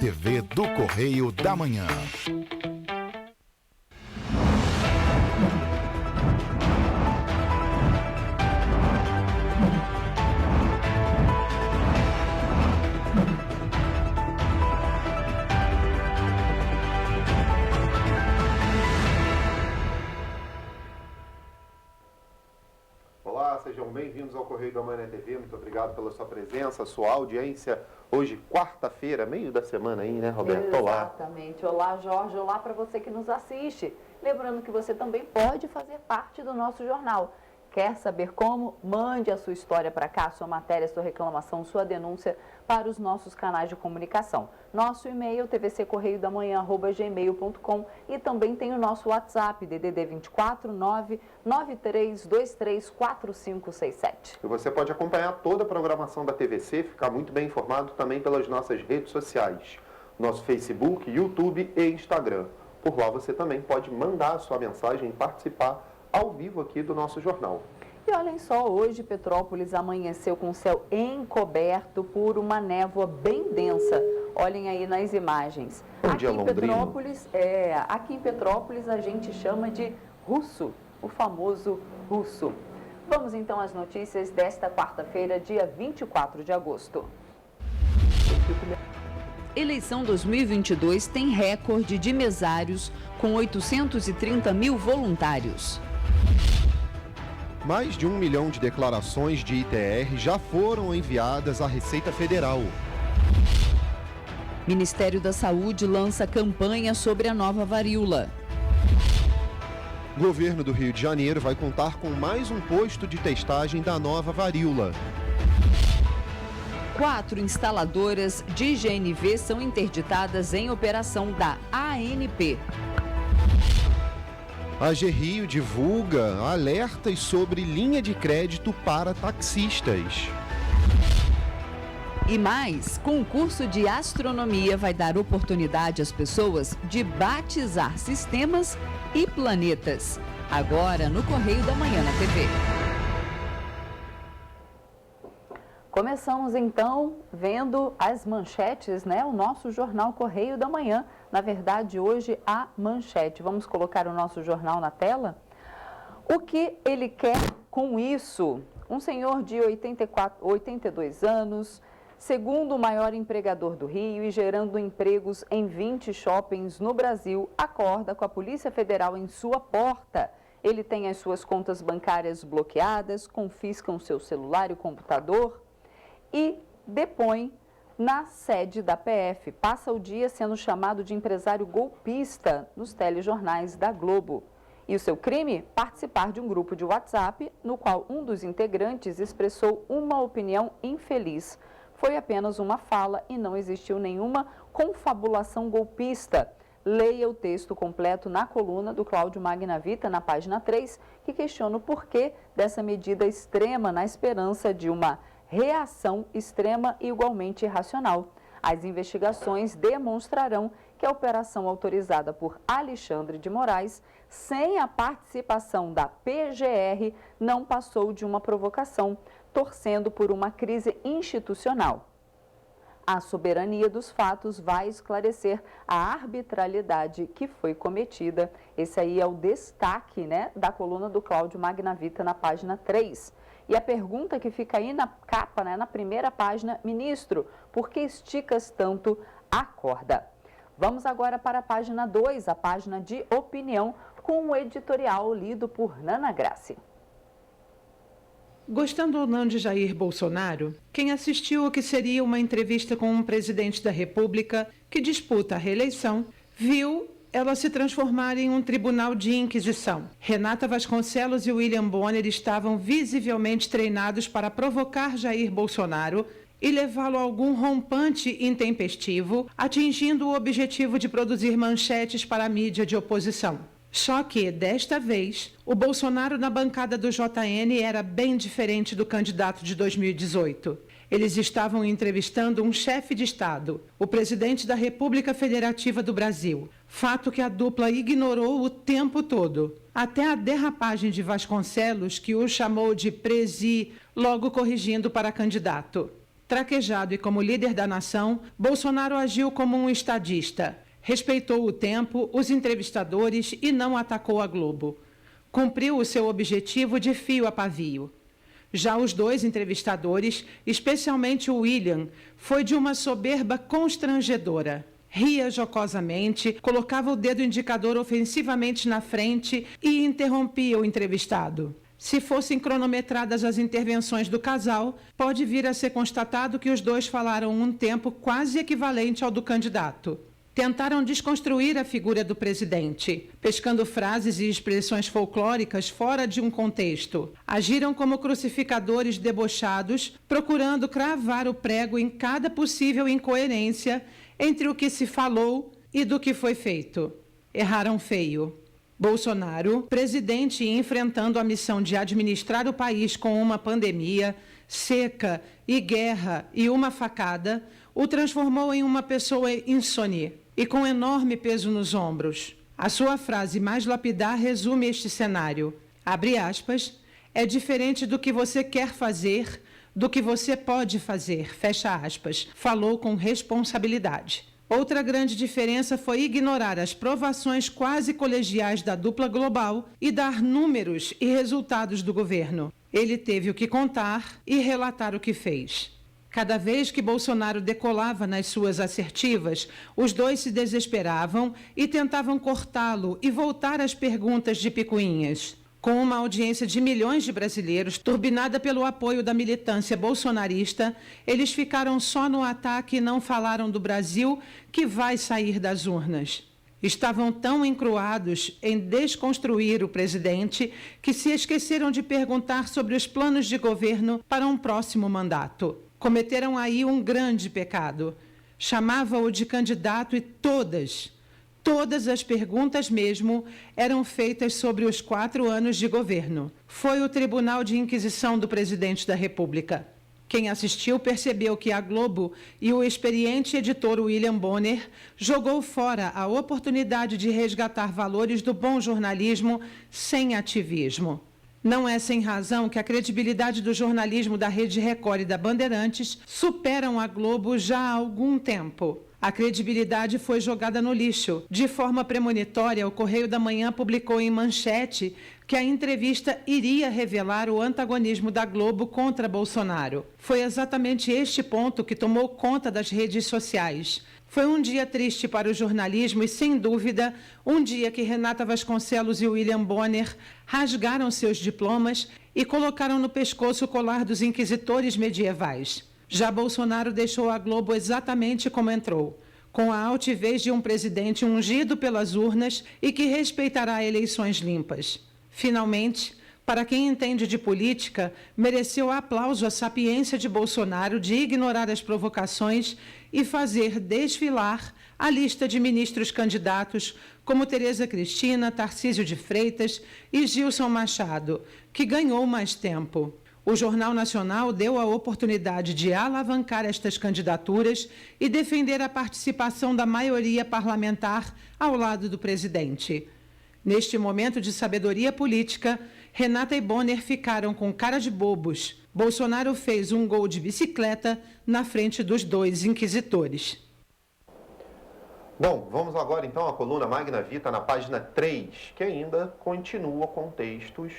TV do Correio da Manhã. Olá, sejam bem-vindos ao Correio da Manhã TV. Muito obrigado pela sua presença, sua audiência. Hoje, quarta-feira, meio da semana aí, né, Roberto? Olá. Exatamente. Olá, Jorge. Olá para você que nos assiste. Lembrando que você também pode fazer parte do nosso jornal. Quer saber como? Mande a sua história para cá, sua matéria, sua reclamação, sua denúncia para os nossos canais de comunicação. Nosso e-mail, tvccorreiodamanhã@gmail.com, e também tem o nosso WhatsApp, DDD 24 99323 4567. E você pode acompanhar toda a programação da TVC, ficar muito bem informado também pelas nossas redes sociais. Nosso Facebook, YouTube e Instagram. Por lá você também pode mandar a sua mensagem e participar ao vivo aqui do nosso jornal. E olhem só, hoje Petrópolis amanheceu com o céu encoberto por uma névoa bem densa. Olhem aí nas imagens. Aqui em Petrópolis a gente chama de russo, o famoso russo. Vamos então às notícias desta quarta-feira, dia 24 de agosto. Eleição 2022 tem recorde de mesários com 830 mil voluntários. Mais de 1 milhão de declarações de ITR já foram enviadas à Receita Federal. Ministério da Saúde lança campanha sobre a nova varíola. Governo do Rio de Janeiro vai contar com mais um posto de testagem da nova varíola. 4 instaladoras de GNV são interditadas em operação da ANP. A GRIO divulga alertas sobre linha de crédito para taxistas. E mais, concurso de astronomia vai dar oportunidade às pessoas de batizar sistemas e planetas. Agora no Correio da Manhã na TV. Começamos então vendo as manchetes, né? O nosso jornal Correio da Manhã. Na verdade, hoje a manchete. Vamos colocar o nosso jornal na tela? O que ele quer com isso? Um senhor de 82 anos, segundo o maior empregador do Rio e gerando empregos em 20 shoppings no Brasil, acorda com a Polícia Federal em sua porta. Ele tem as suas contas bancárias bloqueadas, confiscam seu celular e computador e depõe na sede da PF. Passa o dia sendo chamado de empresário golpista nos telejornais da Globo. E o seu crime? Participar de um grupo de WhatsApp no qual um dos integrantes expressou uma opinião infeliz. Foi apenas uma fala e não existiu nenhuma confabulação golpista. Leia o texto completo na coluna do Cláudio Magnavita, na página 3, que questiona o porquê dessa medida extrema na esperança de uma reação extrema e igualmente irracional. As investigações demonstrarão que a operação autorizada por Alexandre de Moraes, sem a participação da PGR, não passou de uma provocação, torcendo por uma crise institucional. A soberania dos fatos vai esclarecer a arbitrariedade que foi cometida. Esse aí é o destaque, né, da coluna do Cláudio Magnavita na página 3. E a pergunta que fica aí na capa, né, na primeira página: ministro, por que esticas tanto a corda? Vamos agora para a página 2, a página de opinião, com o editorial lido por Nana Grassi. Gostando ou não de Jair Bolsonaro, quem assistiu o que seria uma entrevista com um presidente da República que disputa a reeleição, viu ela se transformar em um tribunal de inquisição. Renata Vasconcelos e William Bonner estavam visivelmente treinados para provocar Jair Bolsonaro e levá-lo a algum rompante intempestivo, atingindo o objetivo de produzir manchetes para a mídia de oposição. Só que, desta vez, o Bolsonaro na bancada do JN era bem diferente do candidato de 2018. Eles estavam entrevistando um chefe de Estado, o presidente da República Federativa do Brasil, fato que a dupla ignorou o tempo todo. Até a derrapagem de Vasconcelos, que o chamou de presi, logo corrigindo para candidato. Traquejado e como líder da nação, Bolsonaro agiu como um estadista. Respeitou o tempo, os entrevistadores e não atacou a Globo. Cumpriu o seu objetivo de fio a pavio. Já os dois entrevistadores, especialmente o William, foi de uma soberba constrangedora. Ria jocosamente, colocava o dedo indicador ofensivamente na frente e interrompia o entrevistado. Se fossem cronometradas as intervenções do casal, pode vir a ser constatado que os dois falaram um tempo quase equivalente ao do candidato. Tentaram desconstruir a figura do presidente, pescando frases e expressões folclóricas fora de um contexto. Agiram como crucificadores debochados, procurando cravar o prego em cada possível incoerência entre o que se falou e do que foi feito. Erraram feio. Bolsonaro, presidente e enfrentando a missão de administrar o país com uma pandemia, seca e guerra e uma facada, o transformou em uma pessoa insone e com enorme peso nos ombros. A sua frase mais lapidar resume este cenário. Abre aspas, é diferente do que você quer fazer, do que você pode fazer, fecha aspas, falou com responsabilidade. Outra grande diferença foi ignorar as provações quase colegiais da dupla global e dar números e resultados do governo. Ele teve o que contar e relatar o que fez. Cada vez que Bolsonaro decolava nas suas assertivas, os dois se desesperavam e tentavam cortá-lo e voltar às perguntas de picuinhas. Com uma audiência de milhões de brasileiros, turbinada pelo apoio da militância bolsonarista, eles ficaram só no ataque e não falaram do Brasil que vai sair das urnas. Estavam tão encruados em desconstruir o presidente que se esqueceram de perguntar sobre os planos de governo para um próximo mandato. Cometeram aí um grande pecado. Chamava-o de candidato e todas as perguntas mesmo eram feitas sobre os 4 anos de governo. Foi o Tribunal de Inquisição do Presidente da República. Quem assistiu percebeu que a Globo e o experiente editor William Bonner jogou fora a oportunidade de resgatar valores do bom jornalismo sem ativismo. Não é sem razão que a credibilidade do jornalismo da Rede Record e da Bandeirantes superam a Globo já há algum tempo. A credibilidade foi jogada no lixo. De forma premonitória, o Correio da Manhã publicou em manchete que a entrevista iria revelar o antagonismo da Globo contra Bolsonaro. Foi exatamente este ponto que tomou conta das redes sociais. Foi um dia triste para o jornalismo e, sem dúvida, um dia que Renata Vasconcelos e William Bonner rasgaram seus diplomas e colocaram no pescoço o colar dos inquisitores medievais. Já Bolsonaro deixou a Globo exatamente como entrou, com a altivez de um presidente ungido pelas urnas e que respeitará eleições limpas. Finalmente, para quem entende de política, mereceu aplauso a sapiência de Bolsonaro de ignorar as provocações e fazer desfilar a lista de ministros candidatos como Tereza Cristina, Tarcísio de Freitas e Gilson Machado, que ganhou mais tempo. O Jornal Nacional deu a oportunidade de alavancar estas candidaturas e defender a participação da maioria parlamentar ao lado do presidente. Neste momento de sabedoria política, Renata e Bonner ficaram com cara de bobos. Bolsonaro fez um gol de bicicleta na frente dos dois inquisitores. Bom, vamos agora então à coluna Magna Vita na página 3, que ainda continua com textos.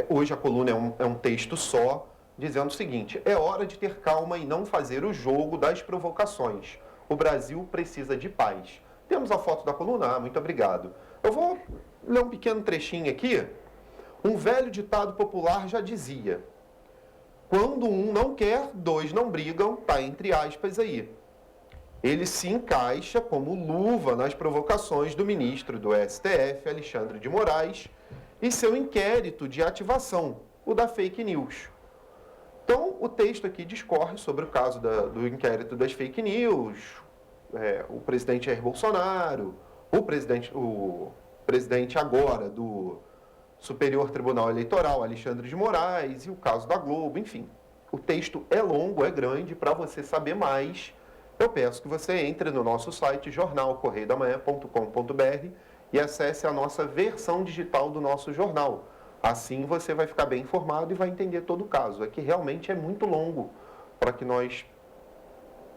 Hoje a coluna é um texto só, dizendo o seguinte: é hora de ter calma e não fazer o jogo das provocações. O Brasil precisa de paz. Temos a foto da coluna? Muito obrigado. Eu vou ler um pequeno trechinho aqui. Um velho ditado popular já dizia: quando um não quer, dois não brigam, tá entre aspas aí. Ele se encaixa como luva nas provocações do ministro do STF, Alexandre de Moraes, e seu inquérito de ativação, o da fake news. Então, o texto aqui discorre sobre o caso do inquérito das fake news, o presidente Jair Bolsonaro, o presidente agora do Superior Tribunal Eleitoral, Alexandre de Moraes, e o caso da Globo, enfim. O texto é longo, é grande. Para você saber mais, eu peço que você entre no nosso site jornalcorreiodamanha.com.br e acesse a nossa versão digital do nosso jornal. Assim você vai ficar bem informado e vai entender todo o caso. É que realmente é muito longo. para que nós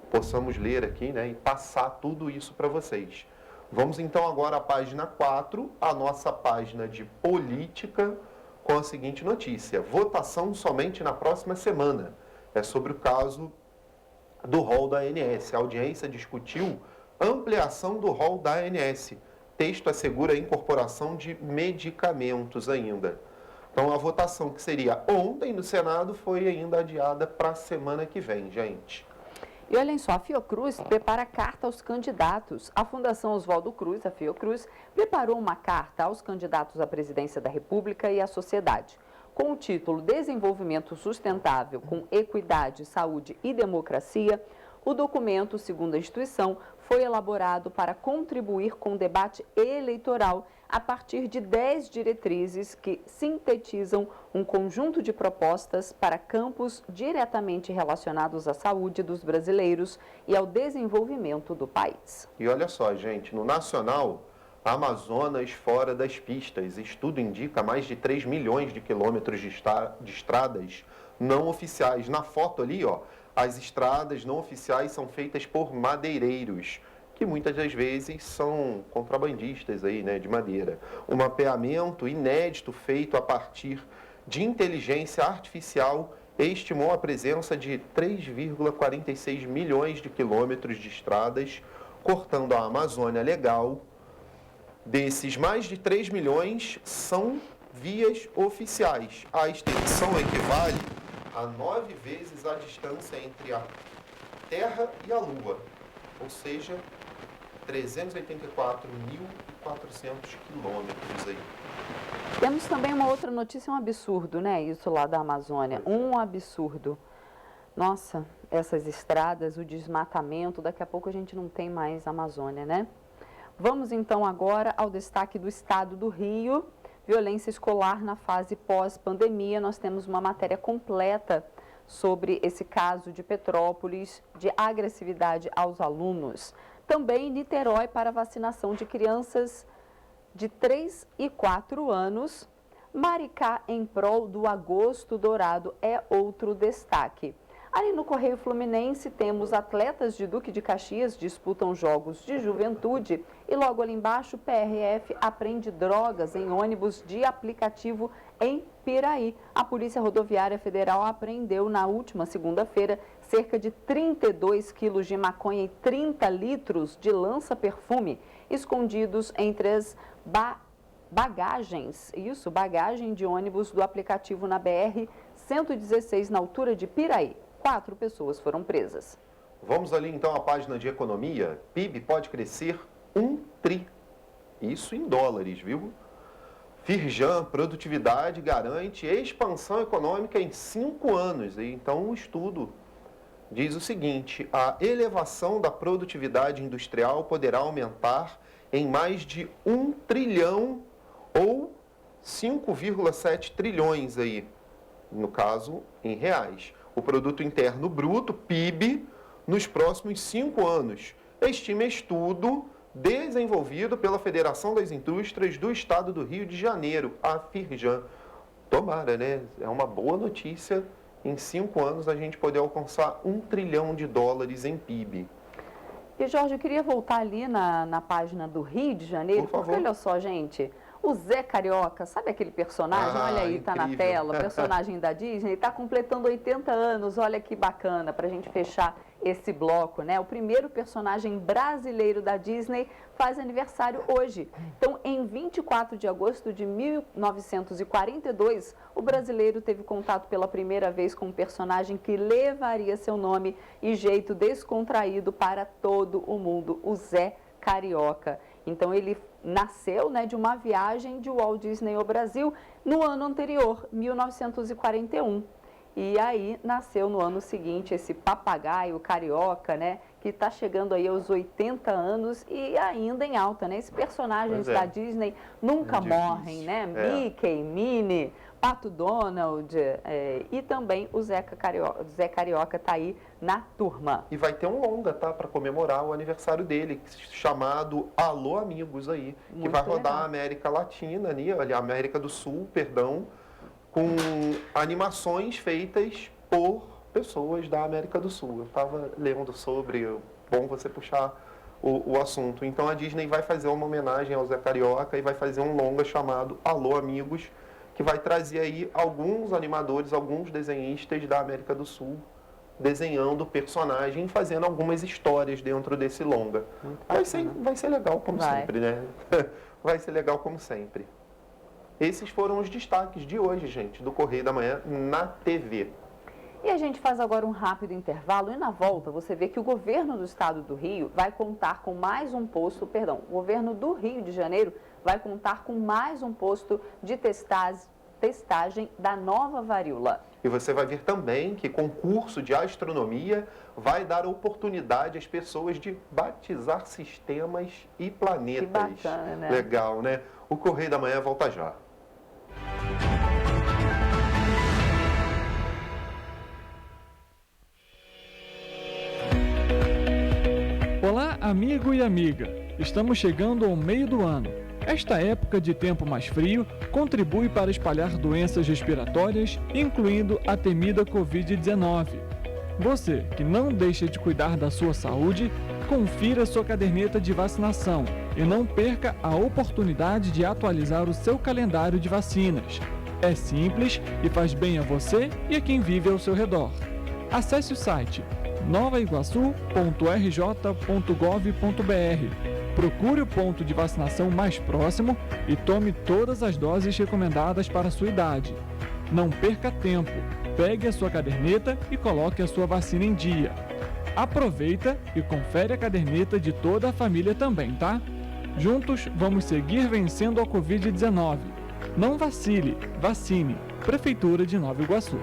possamos ler aqui, né, e passar tudo isso para vocês. Vamos então agora à página 4, a nossa página de política, com a seguinte notícia: votação somente na próxima semana. É sobre o caso do rol da ANS. A audiência discutiu ampliação do rol da ANS. Texto assegura a incorporação de medicamentos ainda. Então, a votação que seria ontem no Senado foi ainda adiada para a semana que vem, gente. E olhem só, a Fiocruz prepara carta aos candidatos. A Fundação Oswaldo Cruz, a Fiocruz, preparou uma carta aos candidatos à presidência da República e à sociedade, com o título Desenvolvimento Sustentável com Equidade, Saúde e Democracia. O documento, segundo a instituição, foi elaborado para contribuir com o debate eleitoral a partir de 10 diretrizes que sintetizam um conjunto de propostas para campos diretamente relacionados à saúde dos brasileiros e ao desenvolvimento do país. E olha só, gente, no Nacional, Amazonas fora das pistas. Estudo indica mais de 3 milhões de quilômetros de estradas não oficiais. Na foto ali, ó, as estradas não oficiais são feitas por madeireiros, que muitas das vezes são contrabandistas aí, né, de madeira. Um mapeamento inédito feito a partir de inteligência artificial estimou a presença de 3,46 milhões de quilômetros de estradas cortando a Amazônia Legal. Desses, mais de 3 milhões são vias oficiais. A extensão equivale a 9 vezes a distância entre a Terra e a Lua, ou seja, 384.400 quilômetros aí. Temos também uma outra notícia, um absurdo, né? Isso lá da Amazônia, um absurdo. Nossa, essas estradas, o desmatamento, daqui a pouco a gente não tem mais Amazônia, né? Vamos então agora ao destaque do estado do Rio. Violência escolar na fase pós-pandemia. Nós temos uma matéria completa sobre esse caso de Petrópolis, de agressividade aos alunos. Também Niterói para vacinação de crianças de 3 e 4 anos. Maricá em prol do Agosto Dourado é outro destaque. Ali no Correio Fluminense temos atletas de Duque de Caxias disputam jogos de juventude e logo ali embaixo PRF apreende drogas em ônibus de aplicativo em Piraí. A Polícia Rodoviária Federal apreendeu na última segunda-feira cerca de 32 quilos de maconha e 30 litros de lança-perfume escondidos entre as bagagens de ônibus do aplicativo na BR-116 na altura de Piraí. 4 pessoas foram presas. Vamos ali então à página de economia. PIB pode crescer 1 tri. Isso em dólares, viu? Firjan, produtividade garante expansão econômica em 5 anos. Então o estudo diz o seguinte: a elevação da produtividade industrial poderá aumentar em mais de 1 trilhão ou 5,7 trilhões aí, no caso em reais. O Produto Interno Bruto, PIB, nos próximos 5 anos. Estima estudo desenvolvido pela Federação das Indústrias do Estado do Rio de Janeiro, a Firjan. Tomara, né? É uma boa notícia em 5 anos a gente poder alcançar 1 trilhão de dólares em PIB. E, Jorge, eu queria voltar ali na página do Rio de Janeiro, Por favor. porque olha só, gente, o Zé Carioca, sabe aquele personagem? Olha aí, tá na incrível. tela, personagem da Disney, está completando 80 anos, olha que bacana, para a gente fechar esse bloco, né? O primeiro personagem brasileiro da Disney faz aniversário hoje. Então, em 24 de agosto de 1942, o brasileiro teve contato pela primeira vez com um personagem que levaria seu nome e jeito descontraído para todo o mundo, o Zé Carioca. Então, ele nasceu, né, de uma viagem de Walt Disney ao Brasil no ano anterior, 1941. E aí nasceu no ano seguinte esse papagaio carioca, né, que está chegando aí aos 80 anos e ainda em alta, né? Esses personagens da Disney nunca morrem, né? Mickey, Minnie, Pato Donald e também o Zé Carioca está aí na turma. E vai ter um longa, tá? Para comemorar o aniversário dele, chamado Alô Amigos aí, que Muito vai rodar legal. a América Latina, ali, a América do Sul, perdão, com animações feitas por pessoas da América do Sul. Eu estava lendo sobre, bom você puxar o assunto. Então a Disney vai fazer uma homenagem ao Zé Carioca e vai fazer um longa chamado Alô Amigos, que vai trazer aí alguns animadores, alguns desenhistas da América do Sul desenhando personagem, fazendo algumas histórias dentro desse longa. Vai ser legal como sempre, né? Vai ser legal como sempre. Esses foram os destaques de hoje, gente, do Correio da Manhã na TV. E a gente faz agora um rápido intervalo e na volta você vê que o governo do estado do Rio vai contar com mais um posto, o governo do Rio de Janeiro vai contar com mais um posto de testagem da nova varíola. E você vai ver também que concurso de astronomia vai dar oportunidade às pessoas de batizar sistemas e planetas. Que bacana, né? Legal, né? O Correio da Manhã volta já. Olá, amigo e amiga! Estamos chegando ao meio do ano. Esta época de tempo mais frio contribui para espalhar doenças respiratórias, incluindo a temida Covid-19. Você que não deixa de cuidar da sua saúde, confira sua caderneta de vacinação e não perca a oportunidade de atualizar o seu calendário de vacinas. É simples e faz bem a você e a quem vive ao seu redor. Acesse o site novaiguaçu.rj.gov.br. Procure o ponto de vacinação mais próximo e tome todas as doses recomendadas para a sua idade. Não perca tempo, pegue a sua caderneta e coloque a sua vacina em dia. Aproveita e confere a caderneta de toda a família também, tá? Juntos vamos seguir vencendo a Covid-19. Não vacile, vacine. Prefeitura de Nova Iguaçu.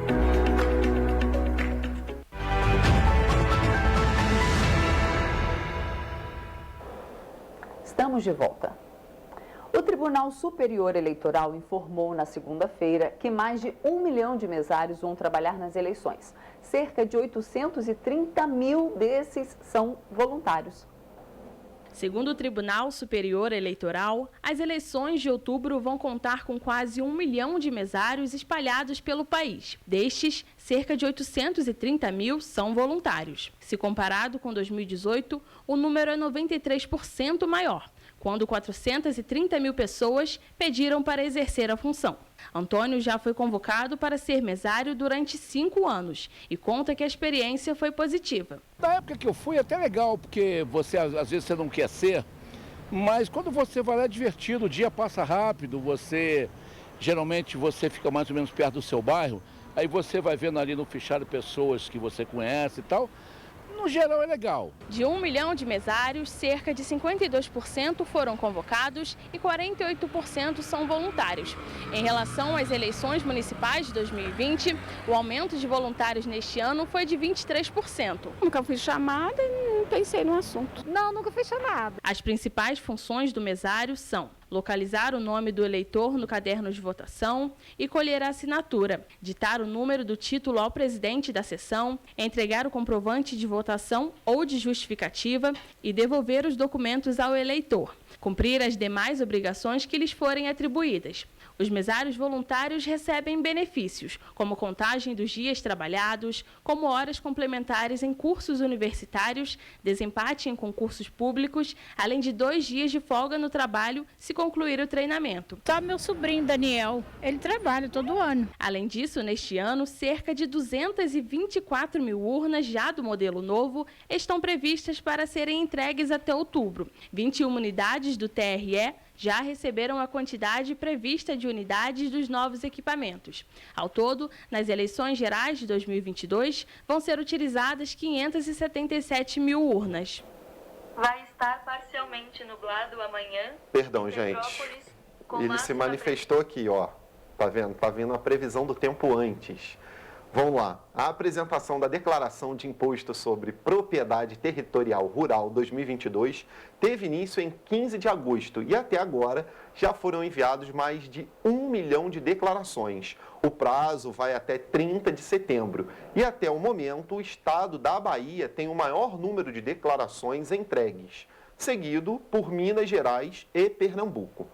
Estamos de volta. O Tribunal Superior Eleitoral informou na segunda-feira que mais de 1 milhão de mesários vão trabalhar nas eleições. Cerca de 830 mil desses são voluntários. Segundo o Tribunal Superior Eleitoral, as eleições de outubro vão contar com quase 1 milhão de mesários espalhados pelo país. Destes, cerca de 830 mil são voluntários. Se comparado com 2018, o número é 93% maior, quando 430 mil pessoas pediram para exercer a função. Antônio já foi convocado para ser mesário durante 5 anos e conta que a experiência foi positiva. Na época que eu fui, até legal, porque às vezes você não quer ser, mas quando você vai lá é divertido, o dia passa rápido, geralmente você fica mais ou menos perto do seu bairro, aí você vai vendo ali no fichário pessoas que você conhece e tal. No geral é legal. De 1 milhão de mesários, cerca de 52% foram convocados e 48% são voluntários. Em relação às eleições municipais de 2020, o aumento de voluntários neste ano foi de 23%. Nunca fui chamada e não pensei no assunto. Não, nunca fui chamada. As principais funções do mesário são localizar o nome do eleitor no caderno de votação e colher a assinatura, ditar o número do título ao presidente da sessão, entregar o comprovante de votação ou de justificativa e devolver os documentos ao eleitor, cumprir as demais obrigações que lhes forem atribuídas. Os mesários voluntários recebem benefícios, como contagem dos dias trabalhados, como horas complementares em cursos universitários, desempate em concursos públicos, além de 2 dias de folga no trabalho se concluir o treinamento. Só meu sobrinho Daniel, ele trabalha todo ano. Além disso, neste ano, cerca de 224 mil urnas já do modelo novo estão previstas para serem entregues até outubro. 21 unidades do TRE já receberam a quantidade prevista de unidades dos novos equipamentos. Ao todo, nas eleições gerais de 2022, vão ser utilizadas 577 mil urnas. Vai estar parcialmente nublado amanhã. Perdão, gente. Ele se manifestou aqui, ó. Tá vendo? Tá vendo a previsão do tempo antes. Vamos lá. A apresentação da Declaração de Imposto sobre Propriedade Territorial Rural 2022 teve início em 15 de agosto e até agora já foram enviados mais de 1 milhão de declarações. O prazo vai até 30 de setembro e até o momento o estado da Bahia tem o maior número de declarações entregues, seguido por Minas Gerais e Pernambuco.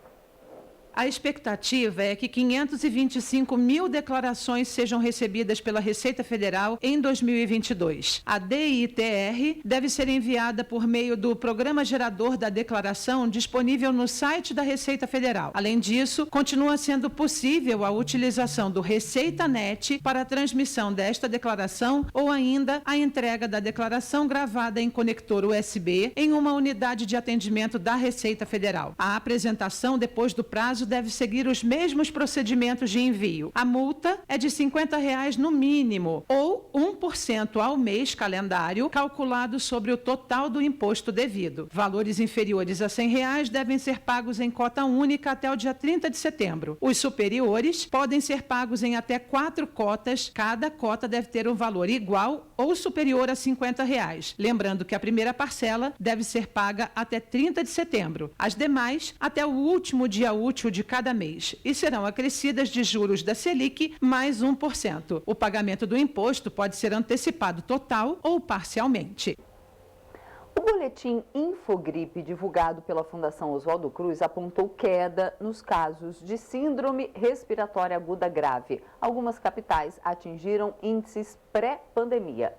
A expectativa é que 525 mil declarações sejam recebidas pela Receita Federal em 2022. A DITR deve ser enviada por meio do Programa Gerador da Declaração disponível no site da Receita Federal. Além disso, continua sendo possível a utilização do ReceitaNet para a transmissão desta declaração ou ainda a entrega da declaração gravada em conector USB em uma unidade de atendimento da Receita Federal. A apresentação depois do prazo deve seguir os mesmos procedimentos de envio. A multa é de R$ 50 no mínimo ou 1% ao mês calendário calculado sobre o total do imposto devido. Valores inferiores a R$ 100 devem ser pagos em cota única até o dia 30 de setembro. Os superiores podem ser pagos em até 4 cotas. Cada cota deve ter um valor igual ou superior a R$ 50. Lembrando que a primeira parcela deve ser paga até 30 de setembro. As demais, até o último dia útil de cada mês e serão acrescidas de juros da Selic mais 1%. O pagamento do imposto pode ser antecipado total ou parcialmente. O boletim Infogripe, divulgado pela Fundação Oswaldo Cruz, apontou queda nos casos de síndrome respiratória aguda grave. Algumas capitais atingiram índices pré-pandemia.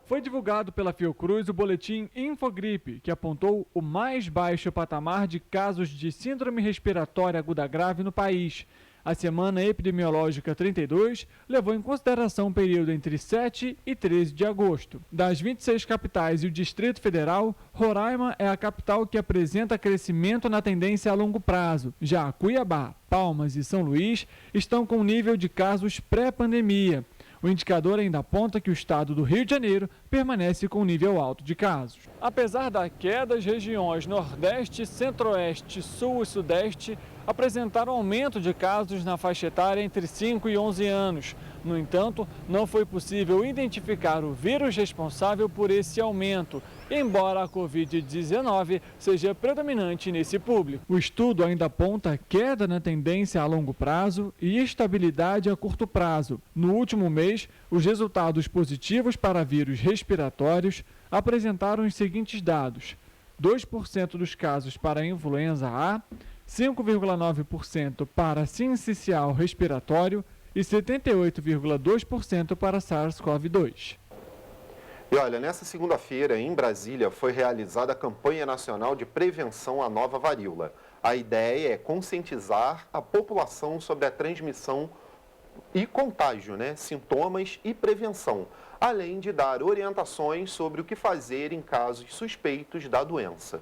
Foi divulgado pela Fiocruz o boletim Infogripe, que apontou o mais baixo patamar de casos de síndrome respiratória aguda grave no país. A semana epidemiológica 32 levou em consideração o período entre 7 e 13 de agosto. Das 26 capitais e o Distrito Federal, Roraima é a capital que apresenta crescimento na tendência a longo prazo. Já Cuiabá, Palmas e São Luís estão com nível de casos pré-pandemia. O indicador ainda aponta que o estado do Rio de Janeiro permanece com nível alto de casos. Apesar da queda, as regiões Nordeste, Centro-Oeste, Sul e Sudeste apresentaram aumento de casos na faixa etária entre 5 e 11 anos. No entanto, não foi possível identificar o vírus responsável por esse aumento, embora a Covid-19 seja predominante nesse público. O estudo ainda aponta queda na tendência a longo prazo e estabilidade a curto prazo. No último mês, os resultados positivos para vírus respiratórios apresentaram os seguintes dados: 2% dos casos para a influenza A, 5,9% para sincicial respiratório e 78,2% para SARS-CoV-2. E olha, nessa segunda-feira, em Brasília, foi realizada a campanha nacional de prevenção à nova varíola. A ideia é conscientizar a população sobre a transmissão e contágio, sintomas e prevenção, além de dar orientações sobre o que fazer em casos suspeitos da doença.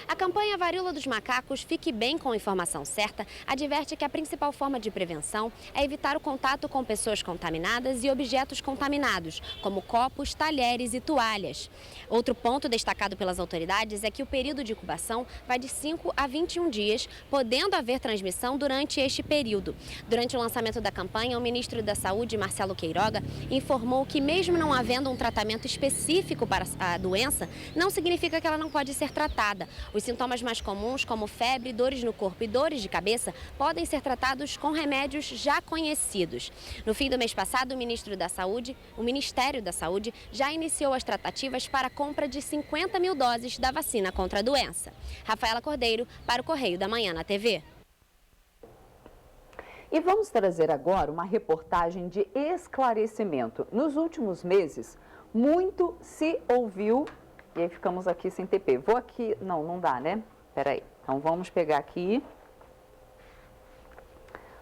A campanha Varíola dos Macacos, Fique Bem com a Informação Certa, adverte que a principal forma de prevenção é evitar o contato com pessoas contaminadas e objetos contaminados, como copos, talheres e toalhas. Outro ponto destacado pelas autoridades é que o período de incubação vai de 5 a 21 dias, podendo haver transmissão durante este período. Durante o lançamento da campanha, o ministro da Saúde, Marcelo Queiroga, informou que mesmo não havendo um tratamento específico para a doença, não significa que ela não pode ser tratada. Os sintomas mais comuns, como febre, dores no corpo e dores de cabeça, podem ser tratados com remédios já conhecidos. No fim do mês passado, o Ministério da Saúde já iniciou as tratativas para a compra de 50 mil doses da vacina contra a doença. Rafaela Cordeiro, para o Correio da Manhã na TV. E vamos trazer agora uma reportagem de esclarecimento. Nos últimos meses, muito se ouviu. E aí ficamos aqui sem TP. Vou aqui... Não dá, né? Peraí. Então vamos pegar aqui.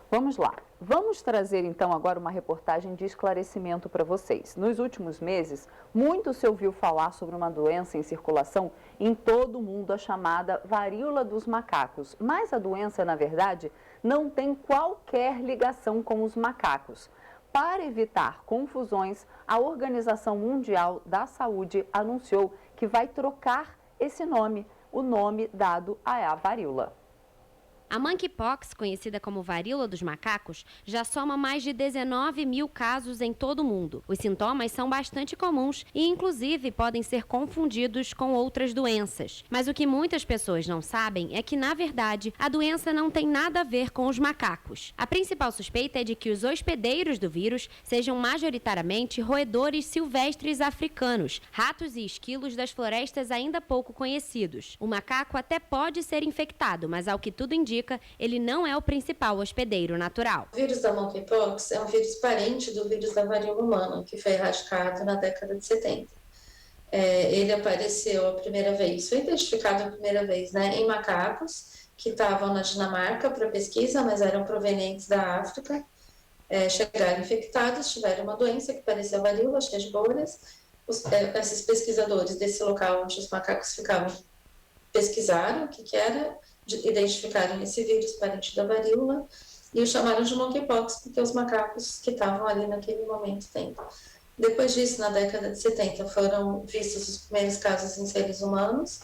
Vamos lá. Vamos trazer então agora uma reportagem de esclarecimento para vocês. Nos últimos meses, muito se ouviu falar sobre uma doença em circulação em todo o mundo, a chamada varíola dos macacos. Mas a doença, na verdade, não tem qualquer ligação com os macacos. Para evitar confusões, a Organização Mundial da Saúde anunciou que vai trocar esse nome, o nome dado à varíola. A monkeypox, conhecida como varíola dos macacos, já soma mais de 19 mil casos em todo o mundo. Os sintomas são bastante comuns e, inclusive, podem ser confundidos com outras doenças. Mas o que muitas pessoas não sabem é que, na verdade, a doença não tem nada a ver com os macacos. A principal suspeita é de que os hospedeiros do vírus sejam majoritariamente roedores silvestres africanos, ratos e esquilos das florestas ainda pouco conhecidos. O macaco até pode ser infectado, mas, ao que tudo indica, indica, ele não é o principal hospedeiro natural. O vírus da monkeypox é um vírus parente do vírus da varíola humana, que foi erradicado na década de 70. Ele apareceu a primeira vez, foi identificado a primeira vez, né, em macacos que estavam na Dinamarca para pesquisa, mas eram provenientes da África. Chegaram infectados, tiveram uma doença que parecia varíola, cheia de bolhas. Esses pesquisadores desse local onde os macacos ficavam pesquisaram o que era, identificaram esse vírus parente da varíola e o chamaram de monkeypox, porque os macacos que estavam ali naquele momento têm. Depois disso, na década de 70, foram vistos os primeiros casos em seres humanos,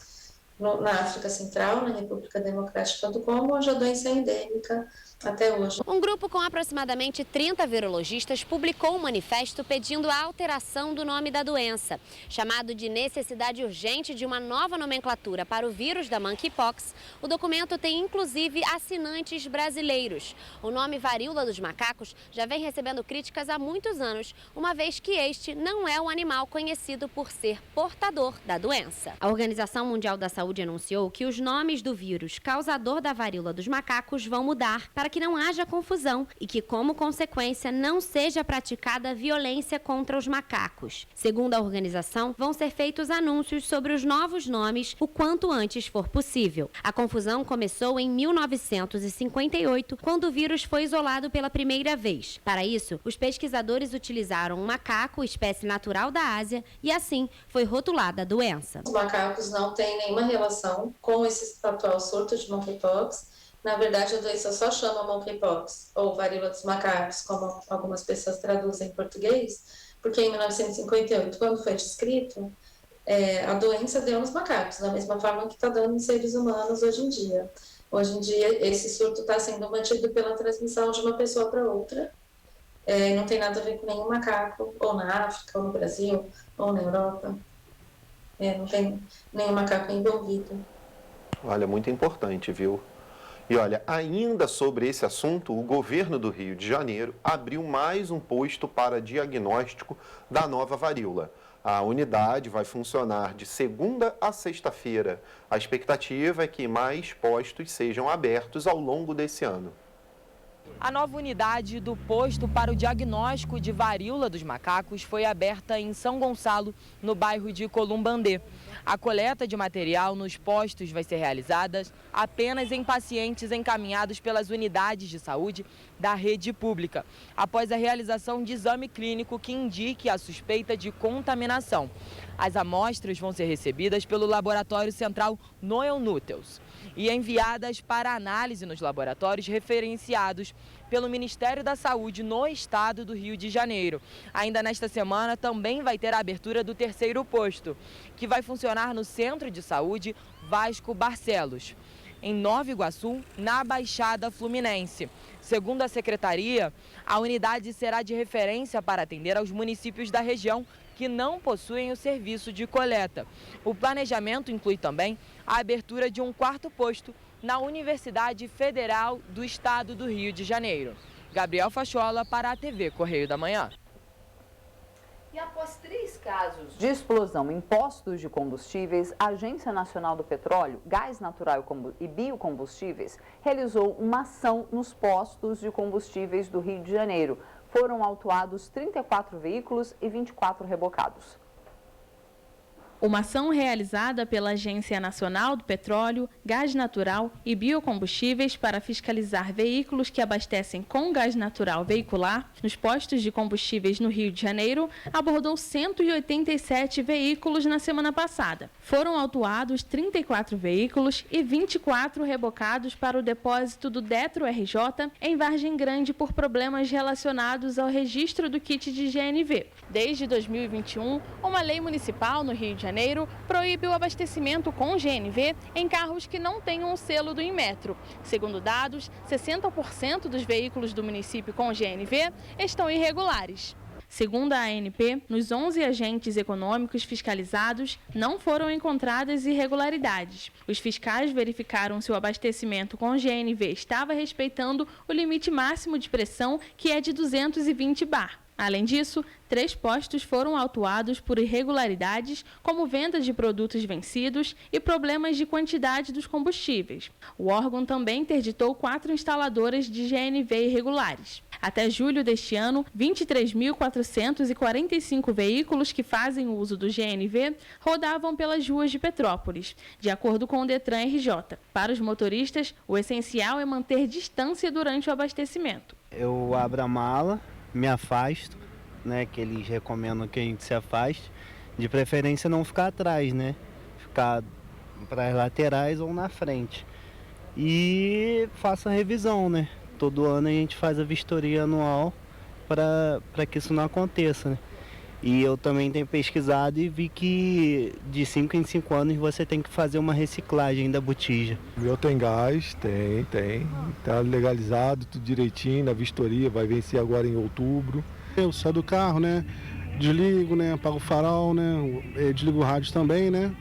na África Central, na República Democrática do Congo, onde a doença é endêmica até hoje. Um grupo com aproximadamente 30 virologistas publicou um manifesto pedindo a alteração do nome da doença. Chamado de necessidade urgente de uma nova nomenclatura para o vírus da monkeypox, o documento tem inclusive assinantes brasileiros. O nome varíola dos macacos já vem recebendo críticas há muitos anos, uma vez que este não é um animal conhecido por ser portador da doença. A Organização Mundial da Saúde anunciou que os nomes do vírus causador da varíola dos macacos vão mudar para que não haja confusão e que, como consequência, não seja praticada violência contra os macacos. Segundo a organização, vão ser feitos anúncios sobre os novos nomes o quanto antes for possível. A confusão começou em 1958, quando o vírus foi isolado pela primeira vez. Para isso, os pesquisadores utilizaram um macaco, espécie natural da Ásia, e assim foi rotulada a doença. Os macacos não têm nenhuma relação com esse atual surto de monkeypox. Na verdade, a doença só chama monkeypox, ou varíola dos macacos, como algumas pessoas traduzem em português, porque em 1958, quando foi descrito, a doença deu nos macacos, da mesma forma que está dando em seres humanos hoje em dia. Hoje em dia, esse surto está sendo mantido pela transmissão de uma pessoa para outra, não tem nada a ver com nenhum macaco, ou na África, ou no Brasil, ou na Europa. Não tem nenhum macaco envolvido. Olha, muito importante, viu? E olha, ainda sobre esse assunto, o governo do Rio de Janeiro abriu mais um posto para diagnóstico da nova varíola. A unidade vai funcionar de segunda a sexta-feira. A expectativa é que mais postos sejam abertos ao longo desse ano. A nova unidade do posto para o diagnóstico de varíola dos macacos foi aberta em São Gonçalo, no bairro de Columbandê. A coleta de material nos postos vai ser realizada apenas em pacientes encaminhados pelas unidades de saúde da rede pública, após a realização de exame clínico que indique a suspeita de contaminação. As amostras vão ser recebidas pelo Laboratório Central Noel Núteus e enviadas para análise nos laboratórios referenciados pelo Ministério da Saúde no estado do Rio de Janeiro. Ainda nesta semana também vai ter a abertura do terceiro posto, que vai funcionar no Centro de Saúde Vasco Barcelos, em Nova Iguaçu, na Baixada Fluminense. Segundo a Secretaria, a unidade será de referência para atender aos municípios da região que não possuem o serviço de coleta. O planejamento inclui também a abertura de um quarto posto na Universidade Federal do Estado do Rio de Janeiro. Gabriel Fachola para a TV Correio da Manhã. E após 3 casos de explosão em postos de combustíveis, a Agência Nacional do Petróleo, Gás Natural e Biocombustíveis realizou uma ação nos postos de combustíveis do Rio de Janeiro. Foram autuados 34 veículos e 24 rebocados. Uma ação realizada pela Agência Nacional do Petróleo, Gás Natural e Biocombustíveis para fiscalizar veículos que abastecem com gás natural veicular nos postos de combustíveis no Rio de Janeiro, abordou 187 veículos na semana passada. Foram autuados 34 veículos e 24 rebocados para o depósito do Detro RJ em Vargem Grande por problemas relacionados ao registro do kit de GNV. Desde 2021, uma lei municipal no Rio de Janeiro proíbe o abastecimento com GNV em carros que não tenham o selo do Inmetro. Segundo dados, 60% dos veículos do município com GNV estão irregulares. Segundo a ANP, nos 11 agentes econômicos fiscalizados, não foram encontradas irregularidades. Os fiscais verificaram se o abastecimento com GNV estava respeitando o limite máximo de pressão, que é de 220 bar. Além disso, 3 postos foram autuados por irregularidades, como venda de produtos vencidos e problemas de quantidade dos combustíveis. O órgão também interditou 4 instaladoras de GNV irregulares. Até julho deste ano, 23.445 veículos que fazem uso do GNV rodavam pelas ruas de Petrópolis, de acordo com o Detran RJ. Para os motoristas, o essencial é manter distância durante o abastecimento. Eu abro a mala, me afasto, né, que eles recomendam que a gente se afaste, de preferência não ficar atrás, né, ficar para as laterais ou na frente. E faço a revisão, né, todo ano a gente faz a vistoria anual para que isso não aconteça, né. E eu também tenho pesquisado e vi que de 5 em 5 anos você tem que fazer uma reciclagem da botija. O meu tem gás, tem. Tá legalizado, tudo direitinho, na vistoria, vai vencer agora em outubro. Eu saio do carro, né? Desligo, né? Apago o farol, né? Desligo o rádio também, né?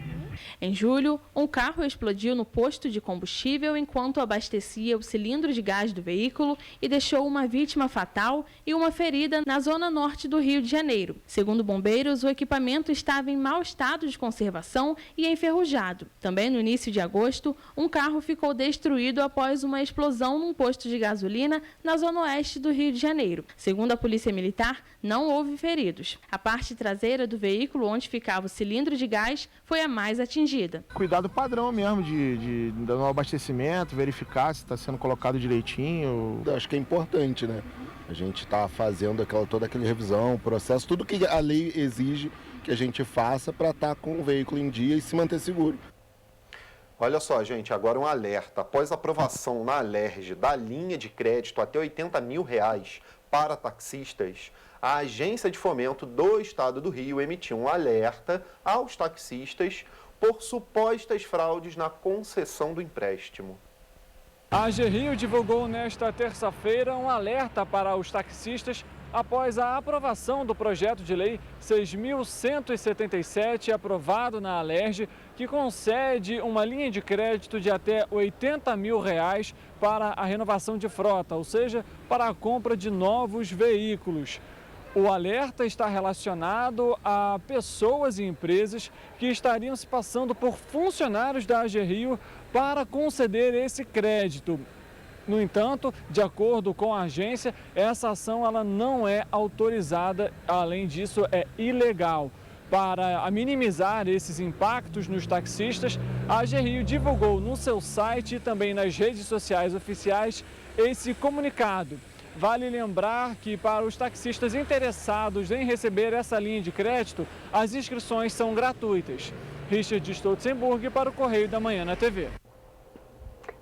Em julho, um carro explodiu no posto de combustível enquanto abastecia o cilindro de gás do veículo e deixou uma vítima fatal e uma ferida na zona norte do Rio de Janeiro. Segundo bombeiros, o equipamento estava em mau estado de conservação e enferrujado. Também no início de agosto, um carro ficou destruído após uma explosão num posto de gasolina na zona oeste do Rio de Janeiro. Segundo a Polícia Militar, não houve feridos. A parte traseira do veículo onde ficava o cilindro de gás foi a mais atingida. Cuidado padrão mesmo no abastecimento, verificar se está sendo colocado direitinho. Acho que é importante, né? A gente está fazendo toda aquela revisão, processo, tudo que a lei exige que a gente faça para estar com o veículo em dia e se manter seguro. Olha só, gente, agora um alerta. Após a aprovação na Alerj da linha de crédito até R$80 mil para taxistas, a Agência de Fomento do Estado do Rio emitiu um alerta aos taxistas por supostas fraudes na concessão do empréstimo. A AGRIO divulgou nesta terça-feira um alerta para os taxistas após a aprovação do projeto de lei 6.177, aprovado na Alerj, que concede uma linha de crédito de até R$80 mil para a renovação de frota, ou seja, para a compra de novos veículos. O alerta está relacionado a pessoas e empresas que estariam se passando por funcionários da AGRIO para conceder esse crédito. No entanto, de acordo com a agência, essa ação ela não é autorizada, além disso é ilegal. Para minimizar esses impactos nos taxistas, a AGRIO divulgou no seu site e também nas redes sociais oficiais esse comunicado. Vale lembrar que para os taxistas interessados em receber essa linha de crédito, as inscrições são gratuitas. Richard Stolzenburg para o Correio da Manhã na TV.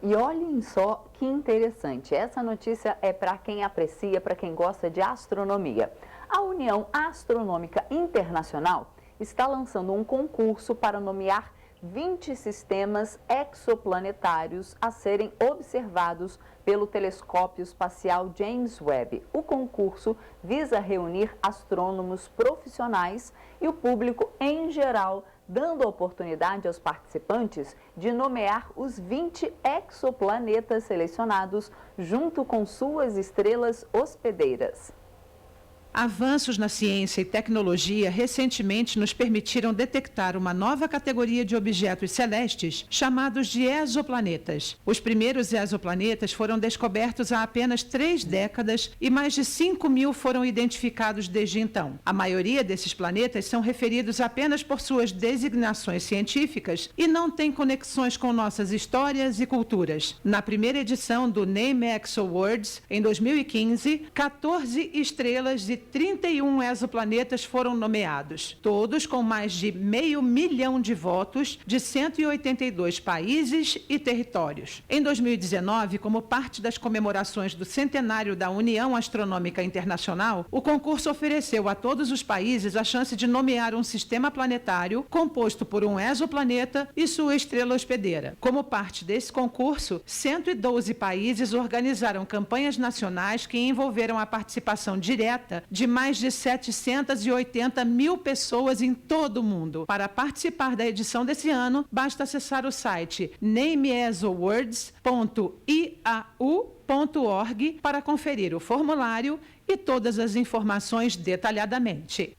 E olhem só que interessante, essa notícia é para quem aprecia, para quem gosta de astronomia. A União Astronômica Internacional está lançando um concurso para nomear 20 sistemas exoplanetários a serem observados pelo telescópio espacial James Webb. O concurso visa reunir astrônomos profissionais e o público em geral, dando a oportunidade aos participantes de nomear os 20 exoplanetas selecionados junto com suas estrelas hospedeiras. Avanços na ciência e tecnologia recentemente nos permitiram detectar uma nova categoria de objetos celestes chamados de exoplanetas. Os primeiros exoplanetas foram descobertos há apenas 3 décadas e mais de 5 mil foram identificados desde então. A maioria desses planetas são referidos apenas por suas designações científicas e não têm conexões com nossas histórias e culturas. Na primeira edição do NameX Awards, em 2015, 14 estrelas e 31 exoplanetas foram nomeados, todos com mais de 500 mil de votos de 182 países e territórios. Em 2019, como parte das comemorações do centenário da União Astronômica Internacional, o concurso ofereceu a todos os países a chance de nomear um sistema planetário composto por um exoplaneta e sua estrela hospedeira. Como parte desse concurso, 112 países organizaram campanhas nacionais que envolveram a participação direta de mais de 780 mil pessoas em todo o mundo. Para participar da edição desse ano, basta acessar o site nameawards.iau.org para conferir o formulário e todas as informações detalhadamente.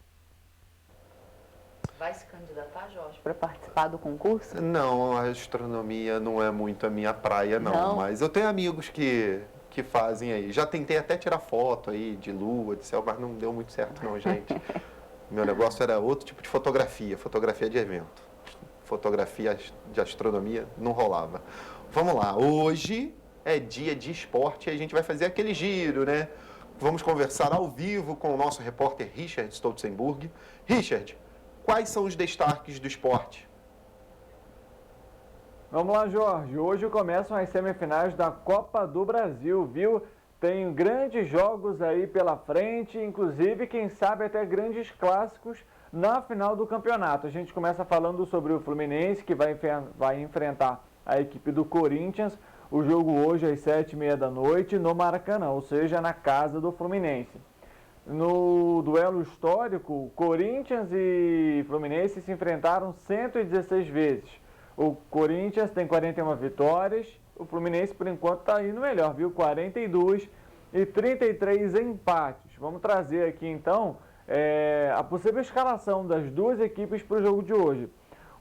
Vai se candidatar, Jorge, para participar do concurso? Não, a astronomia não é muito a minha praia, não. Mas eu tenho amigos que fazem aí. Já tentei até tirar foto aí de lua, de céu, mas não deu muito certo não, gente. Meu negócio era outro tipo de fotografia de evento. Fotografia de astronomia não rolava. Vamos lá, hoje é dia de esporte e a gente vai fazer aquele giro, né? Vamos conversar ao vivo com o nosso repórter Richard Stolzenburg. Richard, quais são os destaques do esporte? Vamos lá, Jorge. Hoje começam as semifinais da Copa do Brasil, viu? Tem grandes jogos aí pela frente, inclusive, quem sabe, até grandes clássicos na final do campeonato. A gente começa falando sobre o Fluminense, que vai enfrentar a equipe do Corinthians. O jogo hoje às 7h30 da noite no Maracanã, ou seja, na casa do Fluminense. No duelo histórico, Corinthians e Fluminense se enfrentaram 116 vezes. O Corinthians tem 41 vitórias, o Fluminense por enquanto está indo melhor, viu? 42 e 33 empates. Vamos trazer aqui então a possível escalação das duas equipes para o jogo de hoje.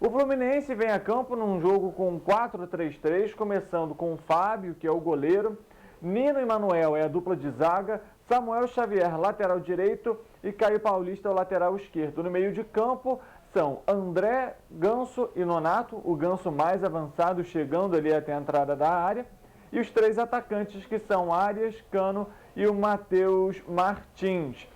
O Fluminense vem a campo num jogo com 4-3-3, começando com o Fábio, que é o goleiro, Nino e Manuel é a dupla de zaga, Samuel Xavier, lateral direito, e Caio Paulista, o lateral esquerdo. No meio de campo são André, Ganso e Nonato, o Ganso mais avançado, chegando ali até a entrada da área, e os três atacantes que são Arias, Cano e o Matheus Martins.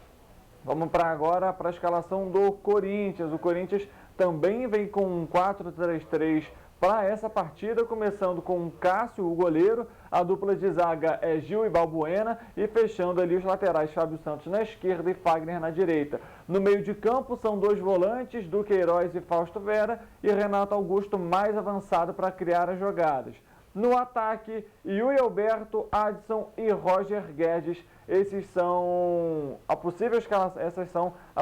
Vamos agora para a escalação do Corinthians. O Corinthians também vem com um 4-3-3 para essa partida, começando com Cássio, o goleiro, a dupla de zaga é Gil e Balbuena, e fechando ali os laterais, Fábio Santos na esquerda e Fagner na direita. No meio de campo são dois volantes, Duqueiroz e Fausto Vera, e Renato Augusto mais avançado para criar as jogadas. No ataque, Yuri Alberto, Adson e Roger Guedes. Essas são as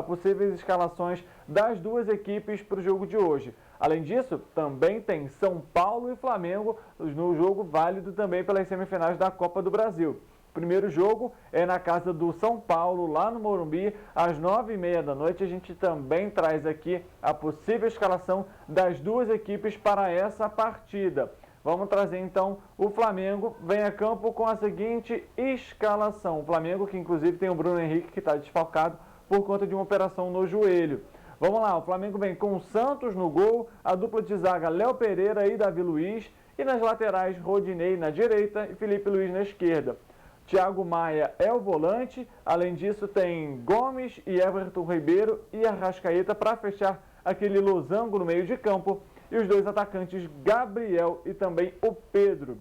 possíveis escalações das duas equipes para o jogo de hoje. Além disso, também tem São Paulo e Flamengo no jogo válido também pelas semifinais da Copa do Brasil. O primeiro jogo é na casa do São Paulo, lá no Morumbi, às 9h30 da noite. A gente também traz aqui a possível escalação das duas equipes para essa partida. Vamos trazer então o Flamengo, vem a campo com a seguinte escalação. O Flamengo, que inclusive tem o Bruno Henrique, que está desfalcado por conta de uma operação no joelho. Vamos lá, o Flamengo vem com o Santos no gol, a dupla de zaga Léo Pereira e Davi Luiz, e nas laterais Rodinei na direita e Felipe Luiz na esquerda. Thiago Maia é o volante, além disso tem Gomes e Everton Ribeiro e Arrascaeta para fechar aquele losango no meio de campo. E os dois atacantes, Gabriel e também o Pedro.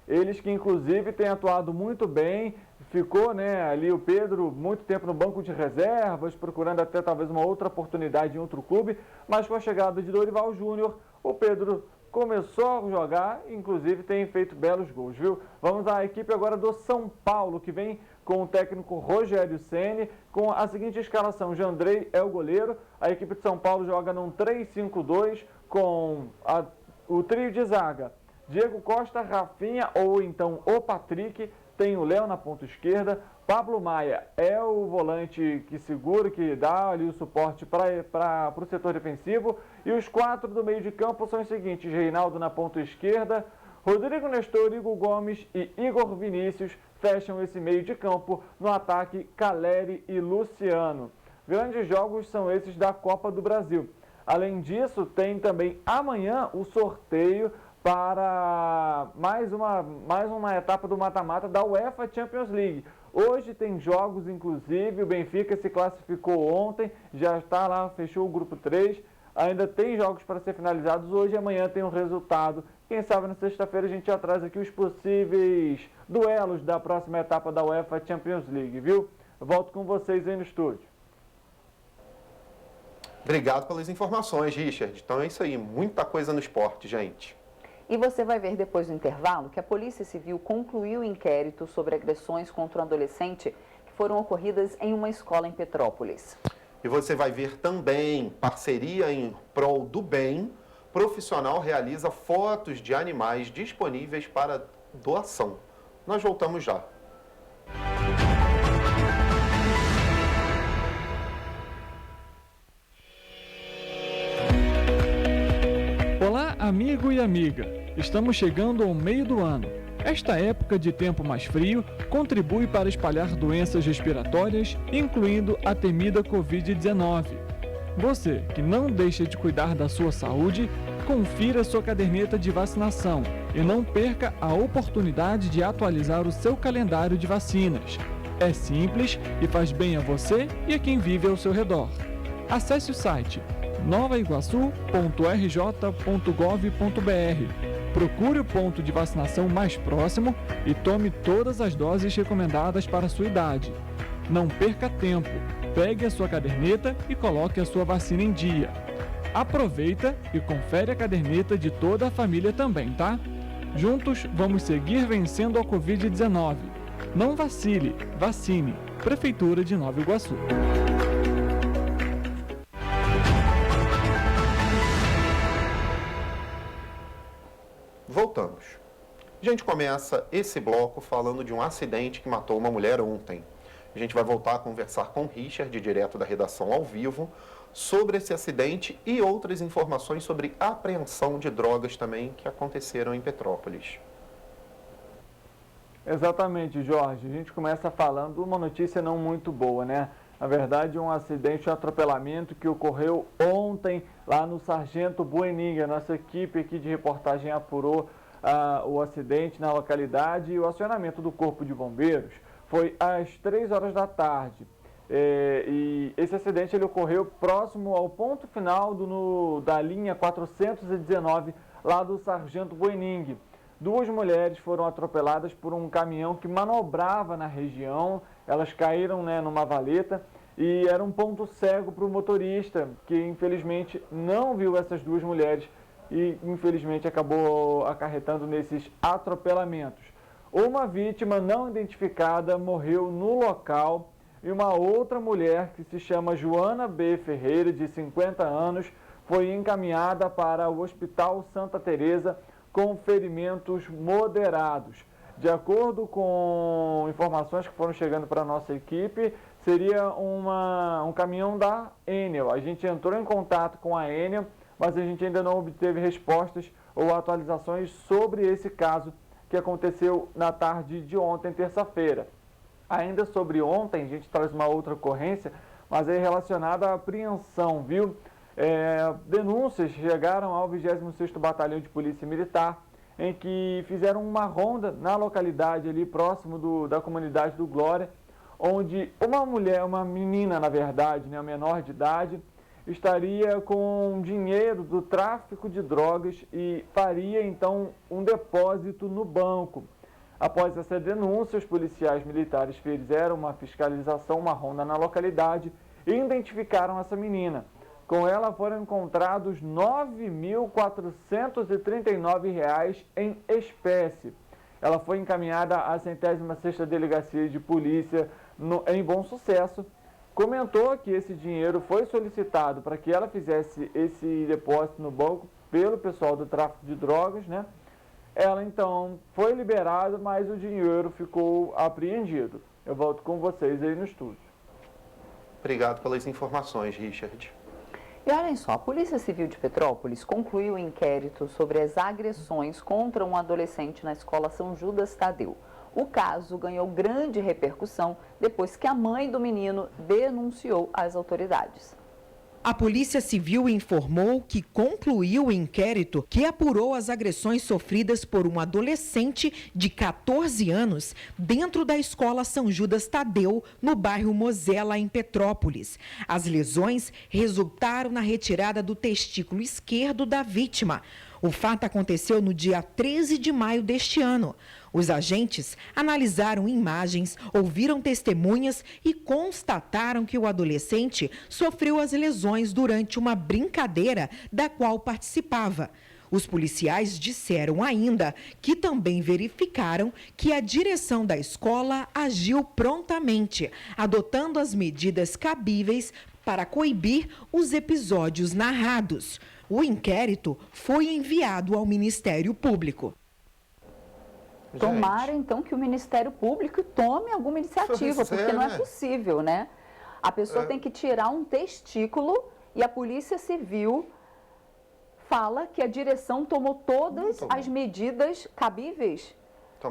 Eles que inclusive têm atuado muito bem, ficou ali o Pedro muito tempo no banco de reservas, procurando até talvez uma outra oportunidade em outro clube, mas com a chegada de Dorival Júnior, o Pedro começou a jogar, inclusive tem feito belos gols, viu? Vamos à equipe agora do São Paulo, que vem com o técnico Rogério Ceni, com a seguinte escalação: Jandrei é o goleiro, a equipe de São Paulo joga num 3-5-2, com o trio de zaga, Diego Costa, Rafinha ou então o Patrick, tem o Léo na ponta esquerda, Pablo Maia é o volante que segura, que dá ali o suporte para o setor defensivo, e os quatro do meio de campo são os seguintes: Reinaldo na ponta esquerda, Rodrigo Nestor, Igor Gomes e Igor Vinícius fecham esse meio de campo. No ataque, Caleri e Luciano. Grandes jogos são esses da Copa do Brasil. Além disso, tem também amanhã o sorteio para mais uma etapa do mata-mata da UEFA Champions League. Hoje tem jogos, inclusive, o Benfica se classificou ontem, já está lá, fechou o grupo 3. Ainda tem jogos para ser finalizados hoje e amanhã tem um resultado. Quem sabe na sexta-feira a gente já traz aqui os possíveis duelos da próxima etapa da UEFA Champions League, viu? Eu volto com vocês aí no estúdio. Obrigado pelas informações, Richard. Então é isso aí, muita coisa no esporte, gente. E você vai ver depois do intervalo que a Polícia Civil concluiu o inquérito sobre agressões contra um adolescente que foram ocorridas em uma escola em Petrópolis. E você vai ver também parceria em prol do bem. Profissional realiza fotos de animais disponíveis para doação. Nós voltamos já. Olá, amigo e amiga. Estamos chegando ao meio do ano. Esta época de tempo mais frio contribui para espalhar doenças respiratórias, incluindo a temida Covid-19. Você que não deixa de cuidar da sua saúde, confira sua caderneta de vacinação e não perca a oportunidade de atualizar o seu calendário de vacinas. É simples e faz bem a você e a quem vive ao seu redor. Acesse o site novaiguaçu.rj.gov.br. Procure o ponto de vacinação mais próximo e tome todas as doses recomendadas para a sua idade. Não perca tempo, pegue a sua caderneta e coloque a sua vacina em dia. Aproveita e confere a caderneta de toda a família também, tá? Juntos vamos seguir vencendo a Covid-19. Não vacile, vacine. Prefeitura de Nova Iguaçu. Voltamos. A gente começa esse bloco falando de um acidente que matou uma mulher ontem. A gente vai voltar a conversar com o Richard, direto da redação ao vivo, sobre esse acidente e outras informações sobre apreensão de drogas também que aconteceram em Petrópolis. Exatamente, Jorge. A gente começa falando uma notícia não muito boa, né? Na verdade, um acidente, um atropelamento que ocorreu ontem lá no Sargento Bueninga. Nossa equipe aqui de reportagem apurou o acidente na localidade e o acionamento do Corpo de Bombeiros foi às 3 horas da tarde. E esse acidente ele ocorreu próximo ao ponto final da linha 419 lá do Sargento Bueninga. 2 mulheres foram atropeladas por um caminhão que manobrava na região. Elas caíram, né, numa valeta e era um ponto cego para o motorista, que infelizmente não viu essas 2 mulheres e infelizmente acabou acarretando nesses atropelamentos. Uma vítima não identificada morreu no local e uma outra mulher, que se chama Joana B. Ferreira, de 50 anos, foi encaminhada para o Hospital Santa Teresa com ferimentos moderados. De acordo com informações que foram chegando para a nossa equipe, seria um caminhão da Enel. A gente entrou em contato com a Enel, mas a gente ainda não obteve respostas ou atualizações sobre esse caso que aconteceu na tarde de ontem, terça-feira. Ainda sobre ontem, a gente traz uma outra ocorrência, mas é relacionada à apreensão, viu? Denúncias chegaram ao 26º Batalhão de Polícia Militar, em que fizeram uma ronda na localidade ali próximo da comunidade do Glória, onde uma menina, na verdade, né, menor de idade, estaria com dinheiro do tráfico de drogas e faria então um depósito no banco. Após essa denúncia, os policiais militares fizeram uma fiscalização, uma ronda na localidade e identificaram essa menina. Com ela foram encontrados R$ 9.439 em espécie. Ela foi encaminhada à 106ª Delegacia de Polícia em Bom Sucesso. Comentou que esse dinheiro foi solicitado para que ela fizesse esse depósito no banco pelo pessoal do tráfico de drogas, né? Ela então foi liberada, mas o dinheiro ficou apreendido. Eu volto com vocês aí no estúdio. Obrigado pelas informações, Richard. E olhem só, a Polícia Civil de Petrópolis concluiu o inquérito sobre as agressões contra um adolescente na escola São Judas Tadeu. O caso ganhou grande repercussão depois que a mãe do menino denunciou às autoridades. A Polícia Civil informou que concluiu o inquérito que apurou as agressões sofridas por um adolescente de 14 anos dentro da escola São Judas Tadeu, no bairro Mosela, em Petrópolis. As lesões resultaram na retirada do testículo esquerdo da vítima. O fato aconteceu no dia 13 de maio deste ano. Os agentes analisaram imagens, ouviram testemunhas e constataram que o adolescente sofreu as lesões durante uma brincadeira da qual participava. Os policiais disseram ainda que também verificaram que a direção da escola agiu prontamente, adotando as medidas cabíveis para coibir os episódios narrados. O inquérito foi enviado ao Ministério Público. Tomara, então, que o Ministério Público tome alguma iniciativa, porque não é possível, né? A pessoa tem que tirar um testículo e a Polícia Civil fala que a direção tomou todas as medidas cabíveis.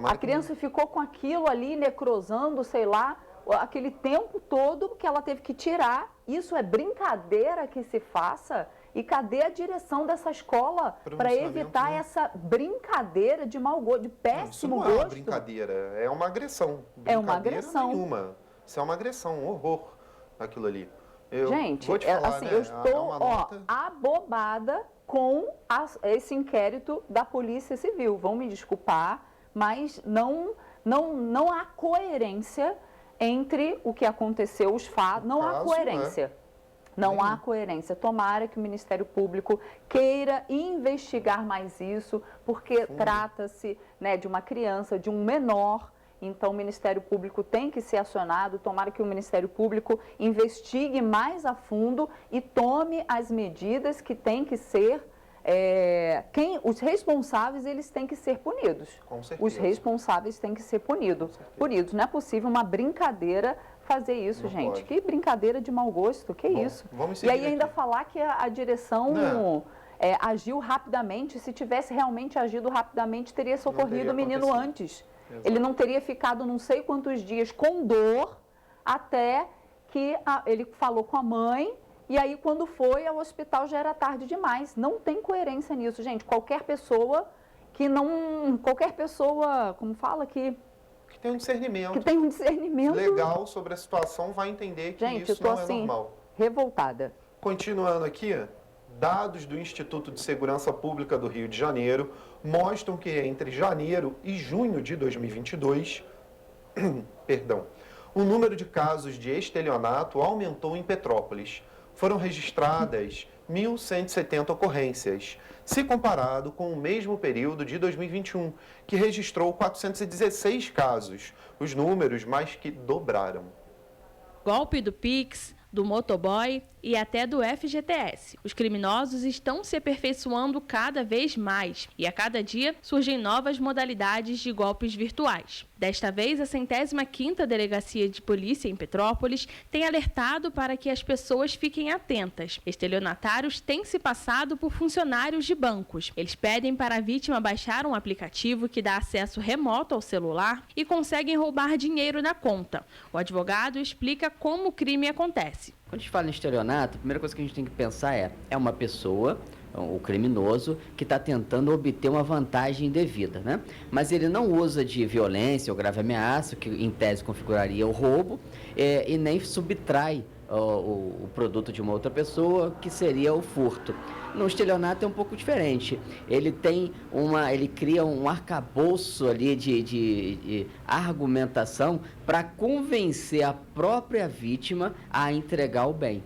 A criança ficou com aquilo ali necrosando, sei lá, aquele tempo todo que ela teve que tirar. Isso é brincadeira que se faça? E cadê a direção dessa escola para evitar essa brincadeira de mau gosto, de péssimo gosto? Isso não é uma brincadeira, é uma agressão. É uma agressão. Nenhuma. Isso é uma agressão, um horror, aquilo ali. Gente, vou te falar, assim, né? eu estou abobada com esse inquérito da Polícia Civil. Vão me desculpar, mas não há coerência entre o que aconteceu, os fatos. Não há coerência. Não há coerência. Tomara que o Ministério Público queira investigar mais isso, porque trata-se, né, de uma criança, de um menor. Então, o Ministério Público tem que ser acionado. Tomara que o Ministério Público investigue mais a fundo e tome as medidas que têm que ser... os responsáveis, eles têm que ser punidos. Com certeza. Os responsáveis têm que ser punidos. Não é possível uma brincadeira fazer isso, não gente. Pode. Que brincadeira de mau gosto, que isso? E aí ainda falar que a direção agiu rapidamente. Se tivesse realmente agido rapidamente, teria socorrido o menino antes. Exato. Ele não teria ficado não sei quantos dias com dor até que ele falou com a mãe. E aí, quando foi ao hospital, já era tarde demais. Não tem coerência nisso, gente. Qualquer pessoa, como fala, que tem um discernimento. Legal sobre a situação, vai entender que gente, isso não é normal. Revoltada. Continuando aqui, dados do Instituto de Segurança Pública do Rio de Janeiro mostram que entre janeiro e junho de 2022, o número de casos de estelionato aumentou em Petrópolis. Foram registradas 1.170 ocorrências, se comparado com o mesmo período de 2021, que registrou 416 casos. Os números mais que dobraram. Golpe do Pix, do motoboy e até do FGTS. Os criminosos estão se aperfeiçoando cada vez mais e a cada dia surgem novas modalidades de golpes virtuais. Desta vez, a 105ª Delegacia de Polícia em Petrópolis tem alertado para que as pessoas fiquem atentas. Estelionatários têm se passado por funcionários de bancos. Eles pedem para a vítima baixar um aplicativo que dá acesso remoto ao celular e conseguem roubar dinheiro na conta. O advogado explica como o crime acontece. Quando a gente fala em estelionato, a primeira coisa que a gente tem que pensar é uma pessoa, o criminoso, que está tentando obter uma vantagem indevida, né? Mas ele não usa de violência ou grave ameaça, que em tese configuraria o roubo, e nem subtrai o produto de uma outra pessoa, que seria o furto. No estelionato é um pouco diferente. Ele cria um arcabouço ali de argumentação para convencer a própria vítima a entregar o bem.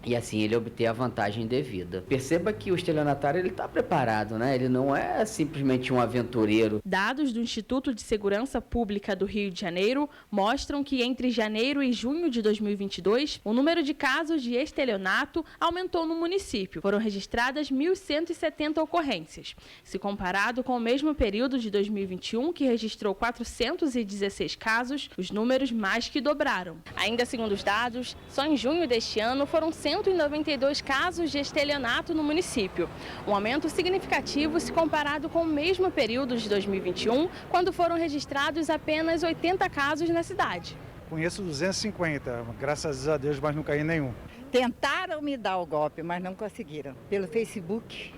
E assim ele obter a vantagem devida. Perceba que o estelionatário está preparado, né? Ele não é simplesmente um aventureiro. Dados do Instituto de Segurança Pública do Rio de Janeiro mostram que entre janeiro e junho de 2022, o número de casos de estelionato aumentou no município. Foram registradas 1.170 ocorrências. Se comparado com o mesmo período de 2021, que registrou 416 casos, os números mais que dobraram. Ainda segundo os dados, só em junho deste ano foram 192 casos de estelionato no município. Um aumento significativo se comparado com o mesmo período de 2021, quando foram registrados apenas 80 casos na cidade. Conheço 250, graças a Deus, mas não caí em nenhum. Tentaram me dar o golpe, mas não conseguiram. Pelo Facebook,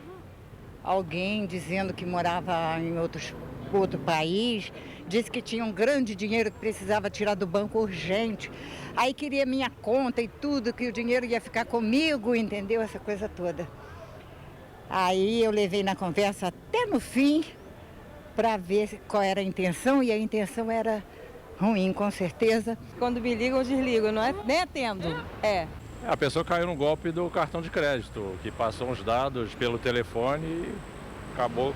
alguém dizendo que morava em outro país, disse que tinha um grande dinheiro que precisava tirar do banco urgente. Aí queria minha conta e tudo, que o dinheiro ia ficar comigo, entendeu? Essa coisa toda. Aí eu levei na conversa até no fim para ver qual era a intenção, e a intenção era ruim, com certeza. Quando me ligam, eu desligo, não é? Nem atendo. A pessoa caiu no golpe do cartão de crédito, que passou uns dados pelo telefone e acabou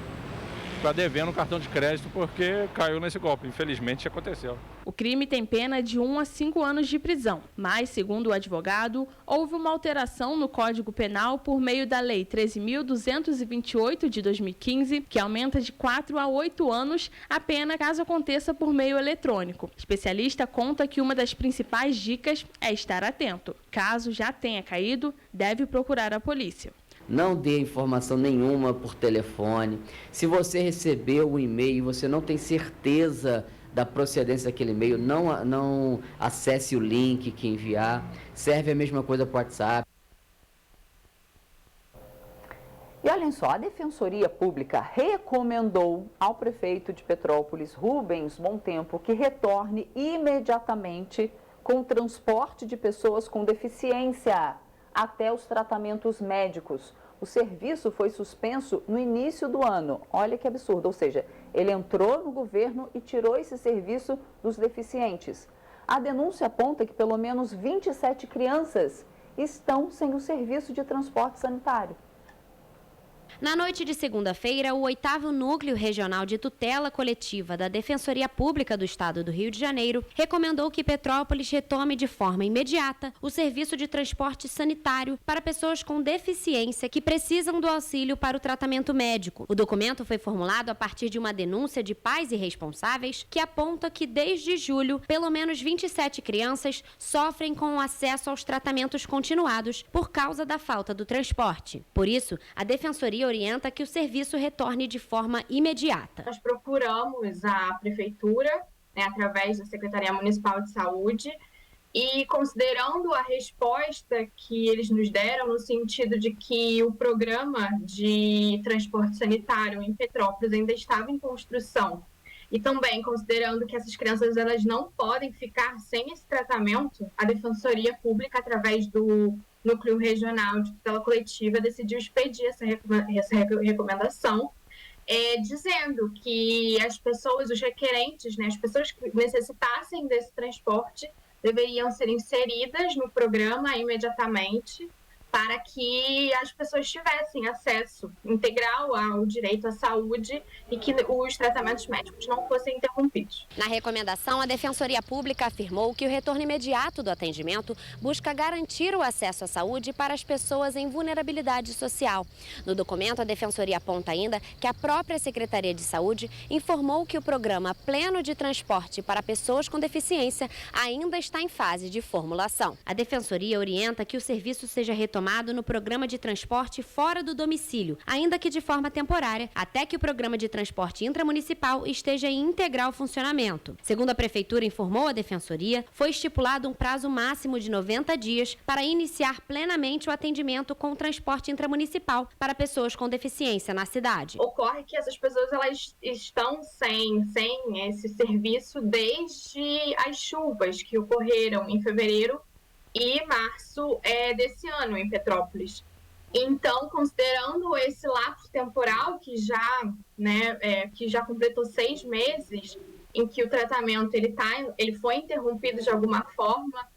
ficar devendo um cartão de crédito porque caiu nesse golpe. Infelizmente, isso aconteceu. O crime tem pena de 1 a 5 anos de prisão, mas, segundo o advogado, houve uma alteração no Código Penal por meio da Lei 13.228 de 2015, que aumenta de 4 a 8 anos a pena caso aconteça por meio eletrônico. O especialista conta que uma das principais dicas é estar atento. Caso já tenha caído, deve procurar a polícia. Não dê informação nenhuma por telefone. Se você recebeu o e-mail e você não tem certeza da procedência daquele e-mail, não acesse o link que enviar. Serve a mesma coisa para o WhatsApp. E olhem só, a Defensoria Pública recomendou ao prefeito de Petrópolis, Rubens Montempo, que retorne imediatamente com o transporte de pessoas com deficiência até os tratamentos médicos. O serviço foi suspenso no início do ano. Olha que absurdo, ou seja, ele entrou no governo e tirou esse serviço dos deficientes. A denúncia aponta que pelo menos 27 crianças estão sem o serviço de transporte sanitário. Na noite de segunda-feira, o 8º Núcleo Regional de Tutela Coletiva da Defensoria Pública do Estado do Rio de Janeiro recomendou que Petrópolis retome de forma imediata o serviço de transporte sanitário para pessoas com deficiência que precisam do auxílio para o tratamento médico. O documento foi formulado a partir de uma denúncia de pais e responsáveis que aponta que desde julho, pelo menos 27 crianças sofrem com o acesso aos tratamentos continuados por causa da falta do transporte. Por isso, a Defensoria orienta que o serviço retorne de forma imediata. Nós procuramos a Prefeitura, através da Secretaria Municipal de Saúde, e considerando a resposta que eles nos deram, no sentido de que o programa de transporte sanitário em Petrópolis ainda estava em construção, e também considerando que essas crianças elas não podem ficar sem esse tratamento, a Defensoria Pública, através do Núcleo Regional de Tutela Coletiva, decidiu expedir essa recomendação, dizendo que as pessoas, os requerentes, as pessoas que necessitassem desse transporte, deveriam ser inseridas no programa imediatamente, para que as pessoas tivessem acesso integral ao direito à saúde e que os tratamentos médicos não fossem interrompidos. Na recomendação, a Defensoria Pública afirmou que o retorno imediato do atendimento busca garantir o acesso à saúde para as pessoas em vulnerabilidade social. No documento, a Defensoria aponta ainda que a própria Secretaria de Saúde informou que o programa Pleno de Transporte para Pessoas com Deficiência ainda está em fase de formulação. A Defensoria orienta que o serviço seja retomado no programa de transporte fora do domicílio, ainda que de forma temporária, até que o programa de transporte intramunicipal esteja em integral funcionamento. Segundo a Prefeitura informou a Defensoria, foi estipulado um prazo máximo de 90 dias para iniciar plenamente o atendimento com o transporte intramunicipal para pessoas com deficiência na cidade. Ocorre que essas pessoas elas estão sem esse serviço desde as chuvas que ocorreram em fevereiro e março desse ano em Petrópolis. Então, considerando esse lapso temporal que já completou 6 meses, em que o tratamento ele foi interrompido de alguma forma,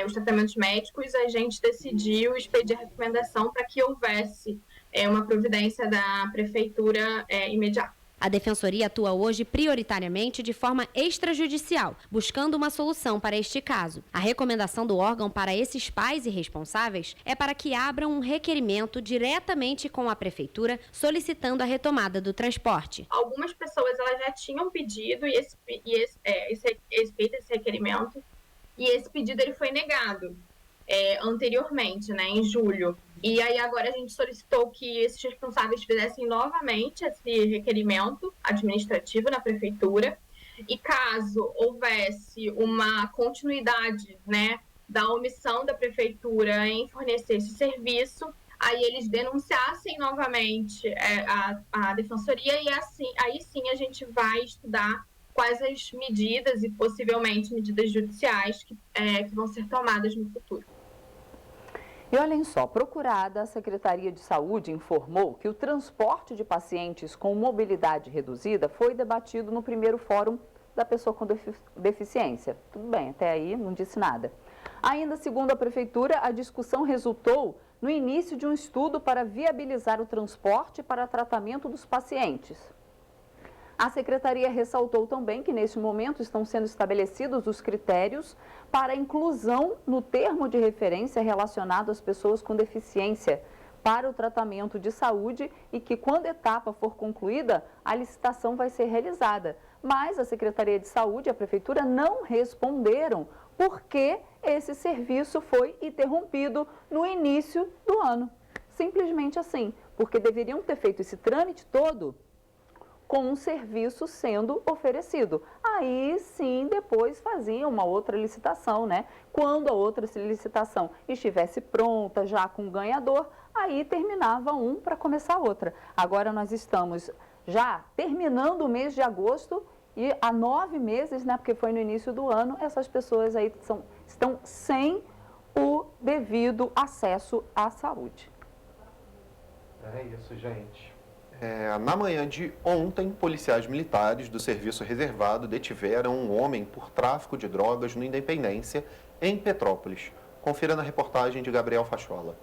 os tratamentos médicos, a gente decidiu expedir a recomendação para que houvesse uma providência da Prefeitura imediata. A Defensoria atua hoje prioritariamente de forma extrajudicial, buscando uma solução para este caso. A recomendação do órgão para esses pais e responsáveis é para que abram um requerimento diretamente com a Prefeitura, solicitando a retomada do transporte. Algumas pessoas elas já tinham pedido esse requerimento, e esse pedido ele foi negado anteriormente, em julho. E aí agora a gente solicitou que esses responsáveis fizessem novamente esse requerimento administrativo na Prefeitura, e caso houvesse uma continuidade, da omissão da Prefeitura em fornecer esse serviço, aí eles denunciassem novamente a Defensoria, e aí sim a gente vai estudar quais as medidas e possivelmente medidas judiciais que vão ser tomadas no futuro. E olhem só, procurada, a Secretaria de Saúde informou que o transporte de pacientes com mobilidade reduzida foi debatido no primeiro fórum da pessoa com deficiência. Tudo bem, até aí não disse nada. Ainda segundo a Prefeitura, a discussão resultou no início de um estudo para viabilizar o transporte para tratamento dos pacientes. A Secretaria ressaltou também que, neste momento, estão sendo estabelecidos os critérios para a inclusão no termo de referência relacionado às pessoas com deficiência para o tratamento de saúde e que, quando a etapa for concluída, a licitação vai ser realizada. Mas a Secretaria de Saúde e a Prefeitura não responderam por que esse serviço foi interrompido no início do ano. Simplesmente assim, porque deveriam ter feito esse trâmite todo com um serviço sendo oferecido. Aí sim, depois faziam uma outra licitação, né? Quando a outra licitação estivesse pronta, já com ganhador, aí terminava um para começar outra. Agora nós estamos já terminando o mês de agosto e há 9 meses, né? Porque foi no início do ano, essas pessoas aí estão sem o devido acesso à saúde. É isso, gente. Na manhã de ontem, policiais militares do Serviço Reservado detiveram um homem por tráfico de drogas no Independência, em Petrópolis. Confira na reportagem de Gabriel Fachola.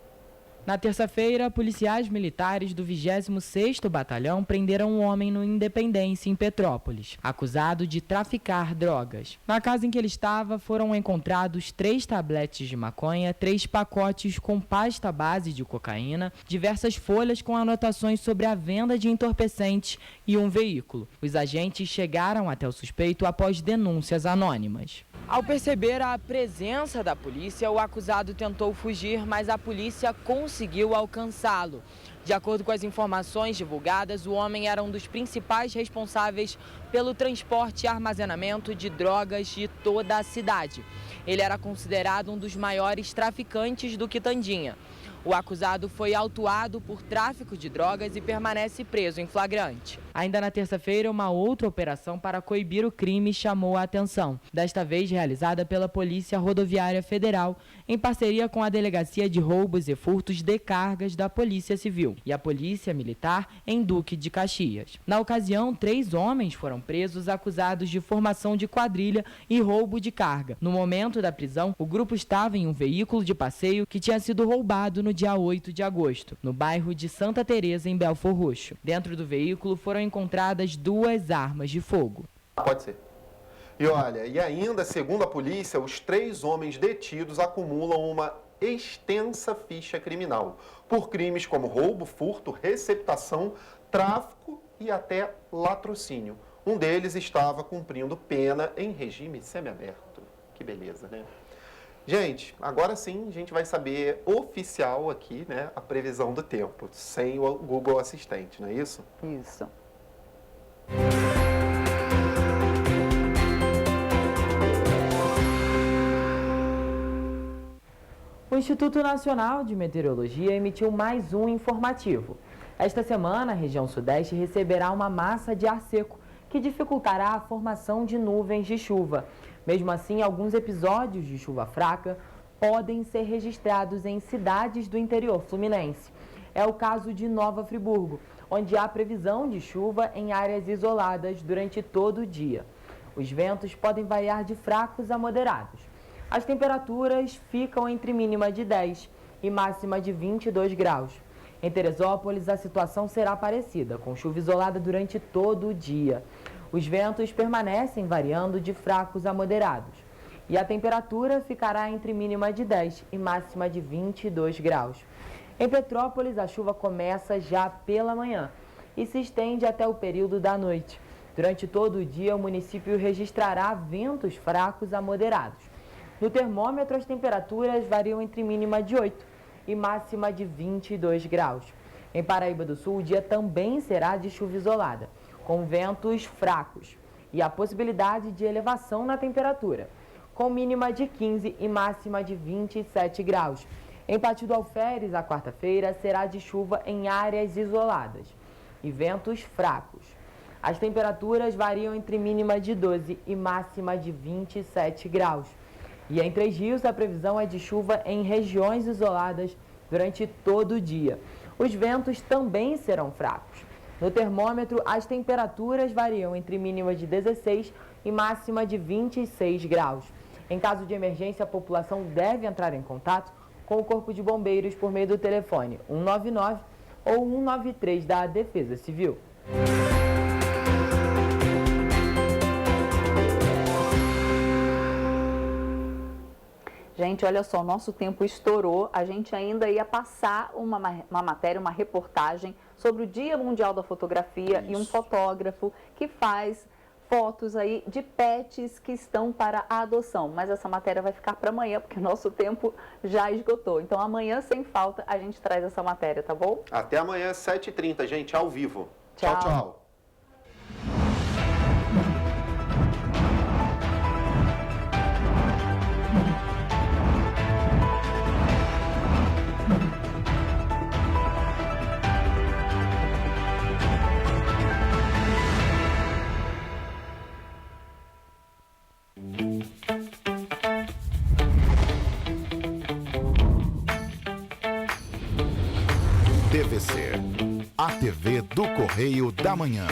Na terça-feira, policiais militares do 26º Batalhão prenderam um homem no Independência, em Petrópolis, acusado de traficar drogas. Na casa em que ele estava, foram encontrados 3 tabletes de maconha, 3 pacotes com pasta base de cocaína, diversas folhas com anotações sobre a venda de entorpecentes e um veículo. Os agentes chegaram até o suspeito após denúncias anônimas. Ao perceber a presença da polícia, o acusado tentou fugir, mas a polícia conseguiu alcançá-lo. De acordo com as informações divulgadas, o homem era um dos principais responsáveis pelo transporte e armazenamento de drogas de toda a cidade. Ele era considerado um dos maiores traficantes do Quitandinha. O acusado foi autuado por tráfico de drogas e permanece preso em flagrante. Ainda na terça-feira, uma outra operação para coibir o crime chamou a atenção, desta vez realizada pela Polícia Rodoviária Federal, em parceria com a Delegacia de Roubos e Furtos de Cargas da Polícia Civil e a Polícia Militar em Duque de Caxias. Na ocasião, 3 homens foram presos acusados de formação de quadrilha e roubo de carga. No momento da prisão, o grupo estava em um veículo de passeio que tinha sido roubado no dia 8 de agosto, no bairro de Santa Teresa, em Belfor Roxo. Dentro do veículo foram encontradas 2 armas de fogo. Pode ser. E olha, e ainda, segundo a polícia, os 3 homens detidos acumulam uma extensa ficha criminal por crimes como roubo, furto, receptação, tráfico e até latrocínio. Um deles estava cumprindo pena em regime semiaberto. Que beleza, né? Gente, agora sim a gente vai saber oficial aqui, né, a previsão do tempo, sem o Google Assistente, não é isso? Isso. O Instituto Nacional de Meteorologia emitiu mais um informativo. Esta semana, a região sudeste receberá uma massa de ar seco que dificultará a formação de nuvens de chuva. Mesmo assim, alguns episódios de chuva fraca podem ser registrados em cidades do interior fluminense. É o caso de Nova Friburgo, onde há previsão de chuva em áreas isoladas durante todo o dia. Os ventos podem variar de fracos a moderados. As temperaturas ficam entre mínima de 10 e máxima de 22 graus. Em Teresópolis, a situação será parecida, com chuva isolada durante todo o dia. Os ventos permanecem variando de fracos a moderados. E a temperatura ficará entre mínima de 10 e máxima de 22 graus. Em Petrópolis, a chuva começa já pela manhã e se estende até o período da noite. Durante todo o dia, o município registrará ventos fracos a moderados. No termômetro, as temperaturas variam entre mínima de 8 e máxima de 22 graus. Em Paraíba do Sul, o dia também será de chuva isolada, com ventos fracos e a possibilidade de elevação na temperatura, com mínima de 15 e máxima de 27 graus. Em Pati do Alferes, a quarta-feira será de chuva em áreas isoladas e ventos fracos. As temperaturas variam entre mínima de 12 e máxima de 27 graus. E em Três Rios, a previsão é de chuva em regiões isoladas durante todo o dia. Os ventos também serão fracos. No termômetro, as temperaturas variam entre mínima de 16 e máxima de 26 graus. Em caso de emergência, a população deve entrar em contato com o Corpo de Bombeiros por meio do telefone 199 ou 193 da Defesa Civil. Gente, olha só, o nosso tempo estourou. A gente ainda ia passar uma matéria, uma reportagem sobre o Dia Mundial da Fotografia. Isso. E um fotógrafo que faz fotos aí de pets que estão para a adoção. Mas essa matéria vai ficar para amanhã, porque o nosso tempo já esgotou. Então amanhã, sem falta, a gente traz essa matéria, tá bom? Até amanhã, 7h30, gente, ao vivo. Tchau, tchau. TVC, a TV do Correio da Manhã.